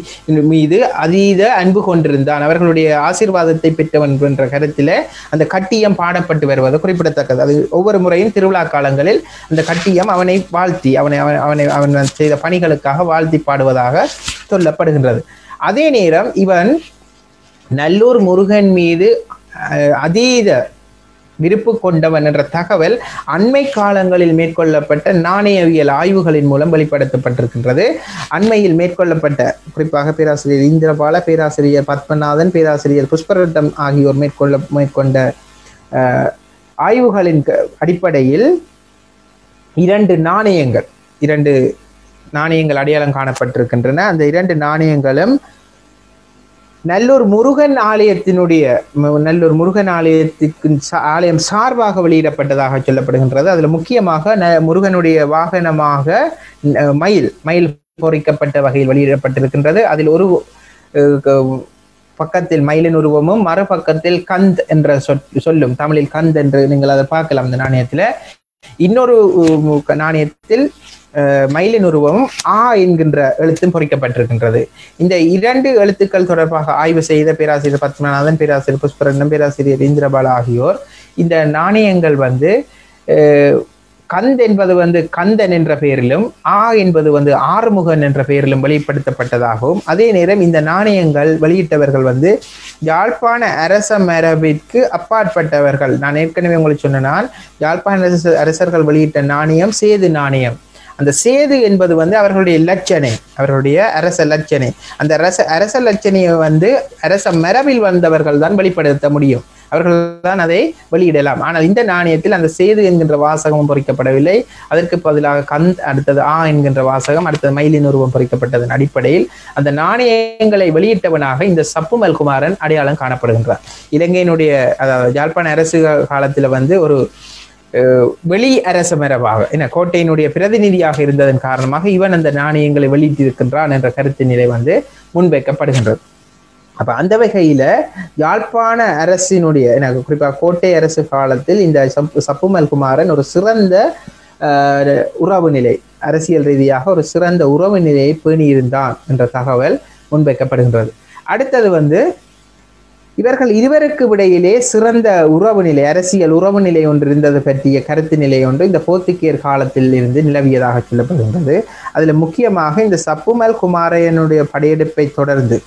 மீது அதீத அன்பு கொண்டிருந்தான், அவர்களுடைய ஆசீர்வாதத்தை பெற்றவன் என்ற கருத்தில் அந்த கட்டியம் பாடப்பட்டு வருவது குறிப்பிடத்தக்கது. அது ஒவ்வொரு முறையும் திருவிழா காலங்களில் அந்த கட்டியம் அவனை வாழ்த்தி அவன் செய்த பணிகளுக்காக வாழ்த்தி பாடுவதாக சொல்லப்படுகின்றது. அதே நேரம் இவன் நல்லூர் முருகன் மீது அதீத விருப்பு கொண்டவன் என்ற தகவல் அண்மை காலங்களில் மேற்கொள்ளப்பட்ட நாணயவியல் ஆய்வுகளின் மூலம் வெளிப்படுத்தப்பட்டிருக்கின்றது. அண்மையில் மேற்கொள்ளப்பட்ட குறிப்பாக பேராசிரியர் இந்திரபால, பேராசிரியர் பத்மநாதன், பேராசிரியர் புஷ்பரட்டம் ஆகியோர் மேற்கொண்ட ஆய்வுகளின் அடிப்படையில் 2 நாணயங்கள் அடையாளம் காணப்பட்டிருக்கின்றன. அந்த 2 நாணயங்களும் நல்லூர் முருகன் ஆலயத்துக்கு ஆலயம் சார்பாக வெளியிடப்பட்டதாக சொல்லப்படுகின்றது. அதுல முக்கியமாக முருகனுடைய வாகனமாக மயில் பொறிக்கப்பட்ட வகையில் வெளியிடப்பட்டிருக்கின்றது. அதில் ஒரு பக்கத்தில் மயிலின் உருவமும் மறுபக்கத்தில் கந்த் என்ற சொல்லும், தமிழில் கந்த் என்று நீங்கள் அதை பார்க்கலாம் அந்த நாணயத்துல. இன்னொரு நாணயத்தில் மயிலின் உருவமும் ஆ என்கின்ற எழுத்தும் பொறிக்கப்பட்டிருக்கின்றது. இந்த 2 எழுத்துக்கள் தொடர்பாக ஆய்வு செய்த பேராசிரியர் பத்மநாதன், பேராசிரியர் புஷ்பரண்டம், பேராசிரியர் இந்திரபாலா ஆகியோர் இந்த நாணயங்கள் வந்து கந்த் என்பது வந்து கந்தன் என்ற பெயரிலும், ஆ என்பது வந்து ஆறுமுகன் என்ற பெயரிலும் வெளிப்படுத்தப்பட்டதாகவும், அதே நேரம் இந்த நாணயங்கள் வெளியிட்டவர்கள் வந்து யாழ்ப்பாண அரச மரபிற்கு அப்பாற்பட்டவர்கள். நான் ஏற்கனவே உங்களுக்கு சொன்னால் யாழ்ப்பாண அரசர்கள் வெளியிட்ட நாணயம் சேது நாணயம். அந்த சேது என்பது வந்து அவர்களுடைய லட்சணை, அவர்களுடைய அரச லட்சணை. அந்த அரச லட்சணையை வந்து அரச மரபில் வந்தவர்கள் தான் வெளிப்படுத்த முடியும், அவர்கள் தான் அதை வெளியிடலாம். ஆனால் இந்த நாணயத்தில் அந்த சேது என்கின்ற வாசகமும் பொறிக்கப்படவில்லை, அதற்கு பதிலாக கந்த், அடுத்தது ஆ என்கின்ற வாசகம், அடுத்தது மயிலின் உருவம் பொறிக்கப்பட்டதன் அடிப்படையில் அந்த நாணயங்களை வெளியிட்டவனாக இந்த சப்புமல் குமாரன் அடையாளம் காணப்படுகின்றார். இலங்கையினுடைய, அதாவது யாழ்ப்பாண அரசு காலத்தில் வந்து ஒரு வெளி அரச மரபாக கோட்டையினுடைய பிரதிநிதியாக இருந்ததன் காரணமாக இவன் அந்த நாணயங்களை வெளியிட்டிருக்கின்றான் என்ற கருத்து நிலை வந்து முன்வைக்கப்படுகின்றது. அப்ப அந்த வகையில யாழ்ப்பாண அரசினுடைய எனக்கு குறிப்பாக கோட்டை அரசு காலத்தில் இந்த சப்புமல் குமாரன் ஒரு சிறந்த உறவு நிலை, அரசியல் ரீதியாக ஒரு சிறந்த உறவு நிலையை பேணியிருந்தான் என்ற தகவல் முன்வைக்கப்படுகின்றது. அடுத்தது இவர்கள் இருவருக்கு இடையிலே சிறந்த உறவு நிலை, அரசியல் உறவு நிலை ஒன்று இருந்தது பற்றிய கருத்து நிலை ஒன்று இந்த போர்த்துகேயர் காலத்தில் இருந்து நிலவியதாக சொல்லப்படுகின்றது. அதுல முக்கியமாக இந்த சப்புமல் குமாரனுடைய படையெடுப்பை தொடர்ந்து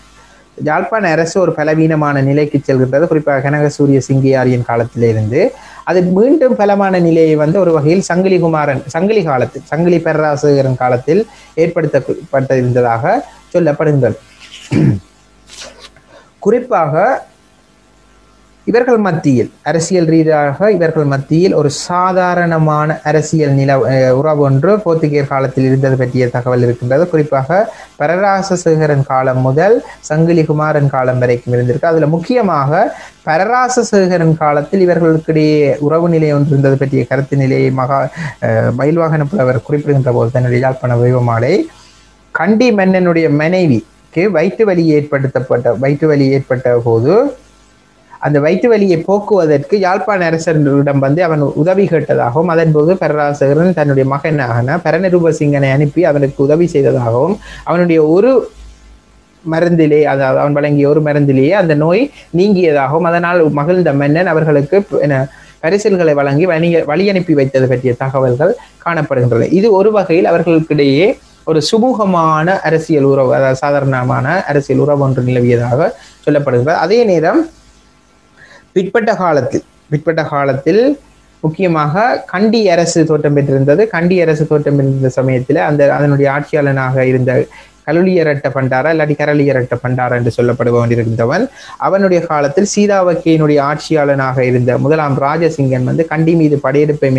யாழ்ப்பாண அரசு ஒரு பலவீனமான நிலைக்கு செல்கின்றது. குறிப்பாக கனகசூரிய சிங்கியாரியின் காலத்திலிருந்து அது மீண்டும் பலமான நிலையை ஒரு வகையில் சங்கிலி காலத்தில் சங்கிலி பேரரசகரின் காலத்தில் ஏற்படுத்தப்பட்டிருந்ததாக சொல்லப்படுகின்றது. குறிப்பாக இவர்கள் மத்தியில் அரசியல் ரீதியாக இவர்கள் மத்தியில் ஒரு சாதாரணமான அரசியல் உறவு ஒன்று போர்த்துகேயர் காலத்தில் இருந்தது பற்றிய தகவல் இருக்கின்றது. குறிப்பாக பரராசசேகரன் காலம் முதல் சங்கிலி குமாரன் காலம் வரைக்கும் இருந்திருக்கு. அதுல முக்கியமாக பரராசசேகரன் காலத்தில் இவர்களுக்கிடையே உறவு நிலை ஒன்று இருந்தது பற்றிய கருத்து நிலையை மயில்வாகன புலவர் குறிப்பிடுகின்ற போது தன்னுடைய யாழ்ப்பாண வைவமாலை கண்டி மன்னனுடைய மனைவிக்கு வயிற்று வலி ஏற்பட்ட போது அந்த வயிற்று வலியை போக்குவதற்கு யாழ்ப்பாண அரசரிடம் அவன் உதவி கேட்டதாகவும் அதன் போது பரராசகரன் தன்னுடைய மகனான பரநிருபசிங்கனை அனுப்பி அவனுக்கு உதவி செய்ததாகவும் அவனுடைய ஒரு மருந்திலே, அதாவது அவன் வழங்கிய ஒரு மருந்திலேயே அந்த நோய் நீங்கியதாகவும் அதனால் மகிழ்ந்த மன்னன் அவர்களுக்கு பரிசில்களை வழங்கி வழி அனுப்பி வைத்தது பற்றிய தகவல்கள் காணப்படுகின்றன. இது ஒரு வகையில் அவர்களுக்கிடையே ஒரு சுமூகமான அரசியல் உறவு, அதாவது சாதாரணமான அரசியல் உறவு ஒன்று நிலவியதாக சொல்லப்படுகிறது. அதே நேரம் பிற்பட்ட காலத்தில் முக்கியமாக கண்டி அரசு தோற்றம் பெற்றிருந்தது. கண்டி அரசு தோற்றம் பெற்றிருந்த சமயத்தில் அதனுடைய ஆட்சியாளனாக இருந்த கலுளியரட்ட பண்டாரா இல்லாட்டி கரளியரட்ட பண்டாரா என்று சொல்லப்படுபவன் இருந்தவன், அவனுடைய காலத்தில் சீதாவக்கியினுடைய ஆட்சியாளனாக இருந்த முதலாம் ராஜசிங்கன் கண்டி மீது படையெடுப்பை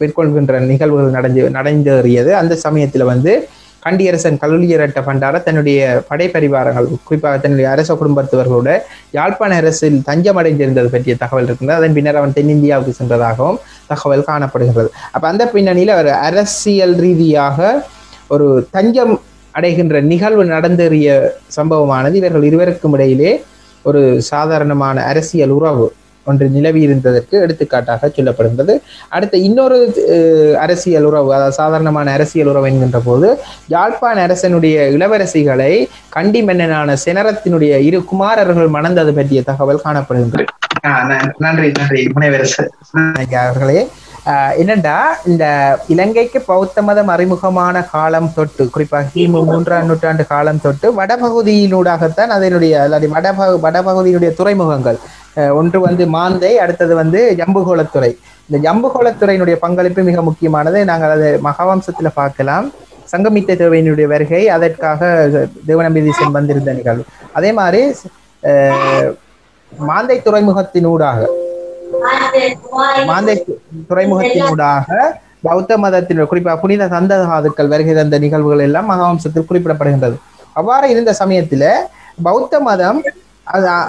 மேற்கொள்கின்ற நிகழ்வுகள் நடந்தேறியது. அந்த சமயத்தில் கண்டியரசன் கலுளியரட்ட பண்டார தன்னுடைய படைப்பரிவாரங்கள், குறிப்பாக தன்னுடைய அரச குடும்பத்தவர்களோட யாழ்ப்பாண அரசில் தஞ்சம் அடைந்திருந்தது பற்றிய தகவல் இருக்கின்றது. அதன் பின்னர் அவன் தென்னிந்தியாவுக்கு சென்றதாகவும் தகவல் காணப்படுகிறது. அப்ப அந்த பின்னணியில் அவர் அரசியல் ரீதியாக ஒரு தஞ்சம் அடைகின்ற நிகழ்வு நடந்தேறிய சம்பவமானது இவர்கள் இருவருக்கும் இடையிலே ஒரு சாதாரணமான அரசியல் உறவு ஒன்று நிலவி இருந்ததற்கு எடுத்துக்காட்டாக சொல்லப்படுகின்றது. அடுத்த இன்னொரு அரசியல் உறவு, அதாவது சாதாரணமான அரசியல் உறவு என்கின்ற போது யாழ்ப்பாண அரசனுடைய இளவரசிகளை கண்டி மன்னனான செனரத்தினுடைய இரு குமாரர்கள் மணந்தது பற்றிய தகவல் காணப்படுகின்றது. நன்றி அவர்களே. என்னண்டா இந்த இலங்கைக்கு பௌத்த மதம் அறிமுகமான காலம் தொட்டு, குறிப்பாக கிமு 3ஆம் நூற்றாண்டு காலம் தொட்டு வடபகுதியினூடாகத்தான் அதனுடைய வடபகுதியினுடைய துறைமுகங்கள் ஒன்று மாந்தை, அடுத்தது ஜம்புகோளத்துறை. இந்த ஜம்புகோளத்துறையினுடைய பங்களிப்பு மிக முக்கியமானது. நாங்கள் அதை மகாவம்சத்துல பார்க்கலாம். சங்கமித்த தேவையினுடைய வருகை, அதற்காக தேவநம்பிதீசன் வந்திருந்த நிகழ்வு. அதே மாதிரி மாந்தை துறைமுகத்தினூடாக பௌத்த மதத்தின் குறிப்பாக புனித சந்ததாதுக்கள் வருகை தந்த நிகழ்வுகள் எல்லாம் மகாவம்சத்தில் குறிப்பிடப்படுகின்றது. அவ்வாறு இருந்த சமயத்துல பௌத்த மதம்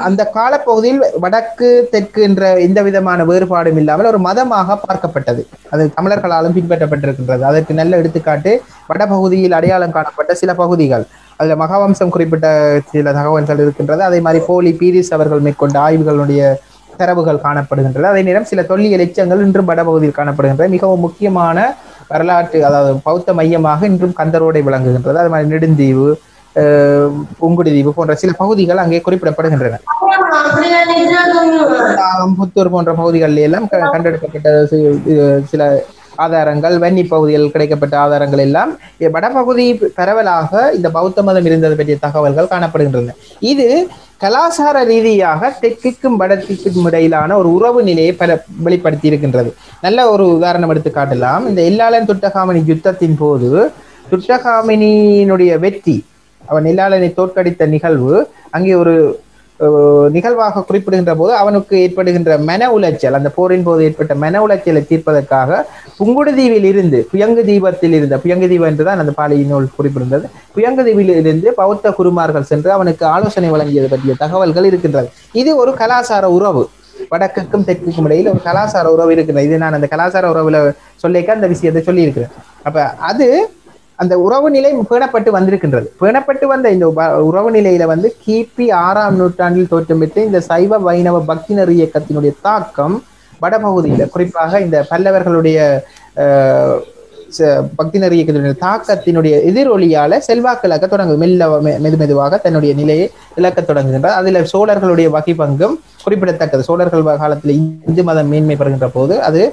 அந்த காலப்பகுதியில் வடக்கு தெற்கு என்ற எந்த விதமான வேறுபாடும் இல்லாமல் ஒரு மதமாக பார்க்கப்பட்டது. அது தமிழர்களாலும் பின்பற்றப்பட்டிருக்கின்றது. அதற்கு நல்ல எடுத்துக்காட்டு வடபகுதியில் அடையாளம் காணப்பட்ட சில பகுதிகள், அதுல மகாவம்சம் குறிப்பிட்ட சில தகவல்கள் இருக்கின்றது. அதே மாதிரி போலி பீரிஸ் அவர்கள் மேற்கொண்ட ஆய்வுகளுடைய தரவுகள் காணப்படுகின்றன. அதே நேரம் சில தொல்லியல் எச்சங்கள் இன்றும் வடபகுதியில் காணப்படுகின்றன. மிகவும் முக்கியமான வரலாற்று, அதாவது பௌத்த மையமாக இன்றும் கந்தரோடை விளங்குகின்றது. அது மாதிரி நெடுந்தீவு, புங்குடுதீவு போன்ற சில பகுதிகள் அங்கே குறிப்பிடப்படுகின்றன. புத்தூர் போன்ற பகுதிகளில் எல்லாம் கண்டெடுக்கப்பட்ட சில ஆதாரங்கள், வன்னி பகுதிகள் கிடைக்கப்பட்ட ஆதாரங்கள் எல்லாம் வடபகுதி பரவலாக இந்த பௌத்த மதம் இருந்தது பற்றிய தகவல்கள் காணப்படுகின்றன. இது கலாச்சார ரீதியாக தெற்குக்கும் வடத்திற்கும் இடையிலான ஒரு உறவு நிலையை வெளிப்படுத்தி இருக்கின்றது. நல்ல ஒரு உதாரணம் எடுத்து காட்டலாம். இந்த எல்லாளன் துட்டகாமணி யுத்தத்தின் போது துட்டகாமினியினுடைய வெற்றி, அவன் எல்லாளனை தோற்கடித்த நிகழ்வு அங்கே ஒரு நிகழ்வாக குறிப்பிடுகின்ற போது அவனுக்கு ஏற்படுகின்ற மன உளைச்சல், அந்த போரின் போது ஏற்பட்ட மன உளைச்சலை தீர்ப்பதற்காக புங்குடுதீவில் இருந்து புயங்கு தீபத்தில் இருந்த புயங்கு தீபம் என்றுதான் அந்த பாலிய நூல் குறிப்பிடுகின்றது. புயங்கு தீவில் இருந்து பௌத்த குருமார்கள் சென்று அவனுக்கு ஆலோசனை வழங்கியது பற்றிய தகவல்கள் இருக்கின்றது. இது ஒரு கலாச்சார உறவு, வடக்குக்கும் தெற்குக்கும் இடையில் ஒரு கலாச்சார உறவு இருக்கின்றது. இது நான் அந்த கலாச்சார உறவுல சொல்லிக்க அந்த விஷயத்தை சொல்லி இருக்கிறேன். அப்ப அந்த உறவு நிலை பேணப்பட்டு வந்திருக்கின்றது. பேணப்பட்டு வந்த இந்த உறவு நிலையில வந்து கிபி 6ஆம் நூற்றாண்டில் தோற்றமிட்டு இந்த சைவ வைணவ பக்தினர் இயக்கத்தினுடைய தாக்கம் வடபகுதியில குறிப்பாக இந்த பல்லவர்களுடைய பக்தினர் இயக்கத்தினுடைய தாக்கத்தினுடைய எதிரொலியால செல்வாக்கு இழக்க தொடங்குது. மெதுவாக தன்னுடைய நிலையை இழக்க தொடங்குகின்றார். அதுல சோழர்களுடைய வகை பங்கும் குறிப்பிடத்தக்கது. சோழர்கள் காலத்தில் இந்து மதம் மேன்மை பெறுகின்ற போது அது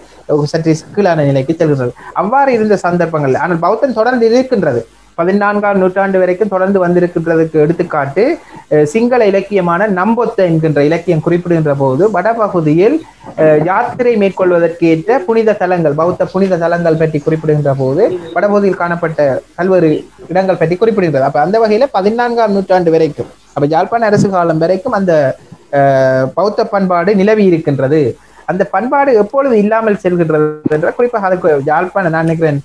சற்று சிக்கலான நிலைக்கு செல்கின்றது. அவ்வாறு இருந்த சந்தர்ப்பங்கள் ஆனால் பௌத்தம் தொடர்ந்து இருக்கின்றது. 14ஆம் நூற்றாண்டு வரைக்கும் தொடர்ந்து வந்திருக்கின்றதுக்கு எடுத்துக்காட்டு சிங்கள இலக்கியமான நம்பொத்த என்கின்ற இலக்கியம் குறிப்பிடுகின்ற போது வடபகுதியில் யாத்திரை மேற்கொள்வதற்கு ஏற்ற புனித தலங்கள், பௌத்த புனித தலங்கள் பற்றி குறிப்பிடுகின்ற போது வடபகுதியில் காணப்பட்ட பல்வேறு இடங்கள் பற்றி குறிப்பிடுகின்றது. அப்ப அந்த வகையில 14ஆம் நூற்றாண்டு வரைக்கும், அப்ப யாழ்ப்பாண அரசு காலம் வரைக்கும் அந்த பௌத்த பண்பாடு நிலவி இருக்கின்றது. அந்த பண்பாடு எப்பொழுது இல்லாமல் செல்கின்றது என்ற குறிப்பாக அதுக்கு யாழ்ப்பாண நான் நினைக்கிறேன்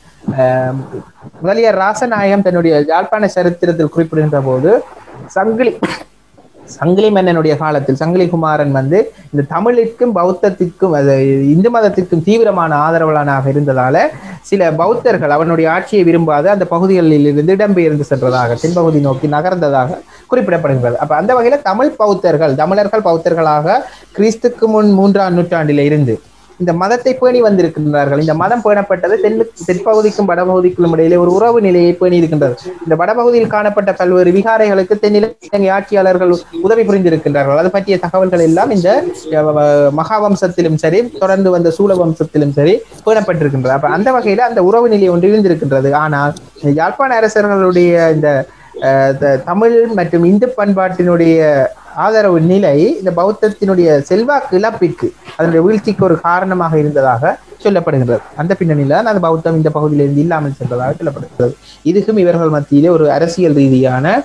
முதலியார் ராசநாயகம் தன்னுடைய யாழ்ப்பாண சரித்திரத்தில் குறிப்பிடுகின்ற போது சங்கிலி மன்னனுடைய காலத்தில் சங்கிலி குமாரன் வந்து இந்த தமிழுக்கும் பௌத்தத்திற்கும் இந்து மதத்திற்கும் தீவிரமான ஆதரவாளனாக இருந்ததால சில பௌத்தர்கள் அவனுடைய ஆட்சியை விரும்பாத அந்த பகுதிகளில் இருந்து இடம்பெயர்ந்து சென்றதாக தென்பகுதி நோக்கி நகர்ந்ததாக குறிப்பிடப்படுகிறது. அப்ப அந்த வகையில தமிழர்கள் பௌத்தர்களாக கிறிஸ்துக்கு முன் 3ஆம் நூற்றாண்டில இருந்து இந்த மதத்தை பேணி வந்திருக்கின்றார்கள். இந்த மதம் பேணப்பட்டது தென்பகுதிக்கும் வடபகுதிக்கும் இடையிலே ஒரு உறவு நிலையை பேணி இருக்கின்றது. இந்த வடபகுதியில் காணப்பட்ட பல்வேறு விகாரைகளுக்கு தென்னிலங்கை ஆட்சியாளர்கள் உதவி புரிந்திருக்கின்றார்கள். அது பற்றிய தகவல்கள் எல்லாம் இந்த மகாவம்சத்திலும் சரி, தொடர்ந்து வந்த சூழ வம்சத்திலும் சரி பேணப்பட்டிருக்கின்றது. அப்ப அந்த வகையில அந்த உறவு நிலை ஒன்று இருந்திருக்கின்றது. ஆனால் யாழ்ப்பாண அரசர்களுடைய இந்த தமிழ் மற்றும் இந்து பண்பாட்டினுடைய ஆதரவு நிலை இந்த பௌத்தத்தினுடைய செல்வாக்கு இழப்பிற்கு, அதனுடைய வீழ்ச்சிக்கு ஒரு காரணமாக இருந்ததாக சொல்லப்படுகிறது. அந்த பின்னணியில அந்த பௌத்தம் இந்த பகுதியிலிருந்து இல்லாமல் சென்றதாக சொல்லப்படுகிறது. இதுக்கும் இவர்கள் மத்தியிலே ஒரு அரசியல் ரீதியான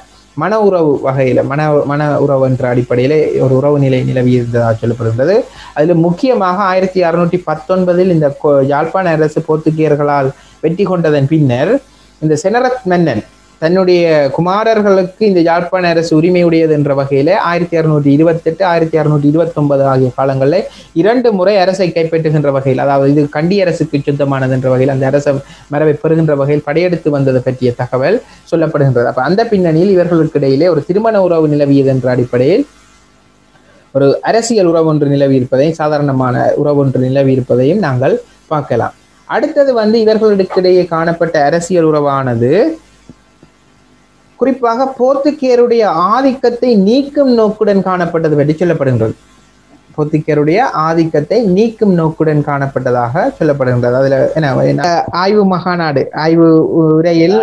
மன உறவு வகையில மன உறவு என்ற அடிப்படையில ஒரு உறவு நிலை நிலவி இருந்ததாக சொல்லப்படுகிறது. அதுல முக்கியமாக 1619 இந்த யாழ்ப்பாண அரசு போர்த்துகீயர்களால் வெற்றி கொண்டதன் பின்னர் இந்த செனரத் மன்னன் தன்னுடைய குமாரர்களுக்கு இந்த யாழ்ப்பாண அரசு உரிமையுடையது என்ற வகையில 1628 1629 ஆகிய காலங்களில் 2 முறை அரசை கைப்பற்றுகின்ற வகையில், அதாவது இது கண்டி அரசுக்கு சொந்தமானது என்ற வகையில் அந்த அரச மரபை பெறுகின்ற வகையில் படையெடுத்து வந்தது பற்றிய தகவல் சொல்லப்படுகின்றது. அப்ப அந்த பின்னணியில் இவர்களுக்கு இடையிலே ஒரு திருமண உறவு நிலவியது என்ற அடிப்படையில் ஒரு அரசியல் உறவு ஒன்று நிலவி இருப்பதையும் சாதாரணமான உறவு ஒன்று நிலவி இருப்பதையும் நாங்கள் பார்க்கலாம். அடுத்தது வந்து இவர்களுக்கிடையே காணப்பட்ட அரசியல் உறவானது குறிப்பாக போர்த்துகேயருடைய ஆதிக்கத்தை நீக்கும் நோக்குடன் காணப்பட்டது பற்றி சொல்லப்படுகின்றது. போர்த்துகேயருடைய ஆதிக்கத்தை நீக்கும் நோக்குடன் காணப்பட்டதாக சொல்லப்படுகின்றது. அதுல ஆய்வு மகாநாடு ஆய்வு உரையில்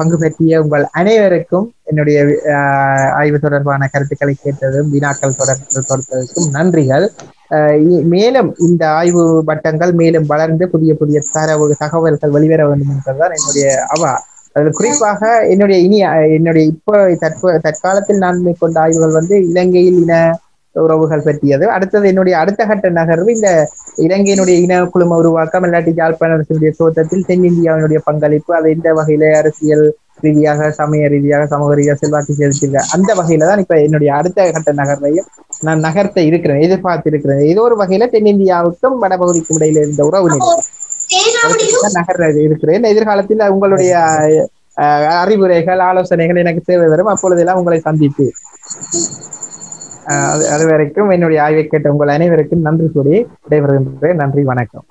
பங்கு பெற்றிய உங்கள் அனைவருக்கும் என்னுடைய ஆய்வு தொடர்பான கருத்துக்களை கேட்டதும் வினாக்கள் தொடர்ந்ததற்கும் நன்றிகள். மேலும் இந்த ஆய்வு வட்டங்கள் மேலும் வளர்ந்து புதிய புதிய தகவல்கள் வெளிவர வேண்டும் என்பதுதான் என்னுடைய அவா. அதில் குறிப்பாக என்னுடைய தற்காலத்தில் நான் மேற்கொண்ட ஆய்வுகள் வந்து இலங்கையில் இன உறவுகள் பற்றியது. அடுத்தது என்னுடைய அடுத்த கட்ட நகர்வு இந்த இலங்கையினுடைய இன குழும உருவாக்கம், இல்லாட்டி யாழ்ப்பாண அரசினுடைய தோற்றத்தில் தென்னிந்தியாவினுடைய பங்களிப்பு, அது எந்த வகையில அரசியல் ரீதியாக, சமய ரீதியாக, சமூக ரீதியாக செல்வாக்கு செலுத்திருக்க அந்த வகையில தான் இப்ப என்னுடைய அடுத்த கட்ட நகர்வையும் நான் நகர்த்த இருக்கிறேன், எதிர்பார்த்து இருக்கிறேன். ஏதோ ஒரு வகையில தென்னிந்தியாவுக்கும் வடபகுதிக்கும் இடையில இருந்த உறவு நிலை நகர் இருக்கிறேன். எதிர்காலத்தில் உங்களுடைய அறிவுரைகள், ஆலோசனைகள் எனக்கு தேவை வரும். அப்பொழுதெல்லாம் உங்களை சந்தித்து அது வரைக்கும் என்னுடைய ஆய்வை கேட்ட உங்கள் அனைவருக்கும் நன்றி கூறி விடைபெறுகின்றேன். நன்றி, வணக்கம்.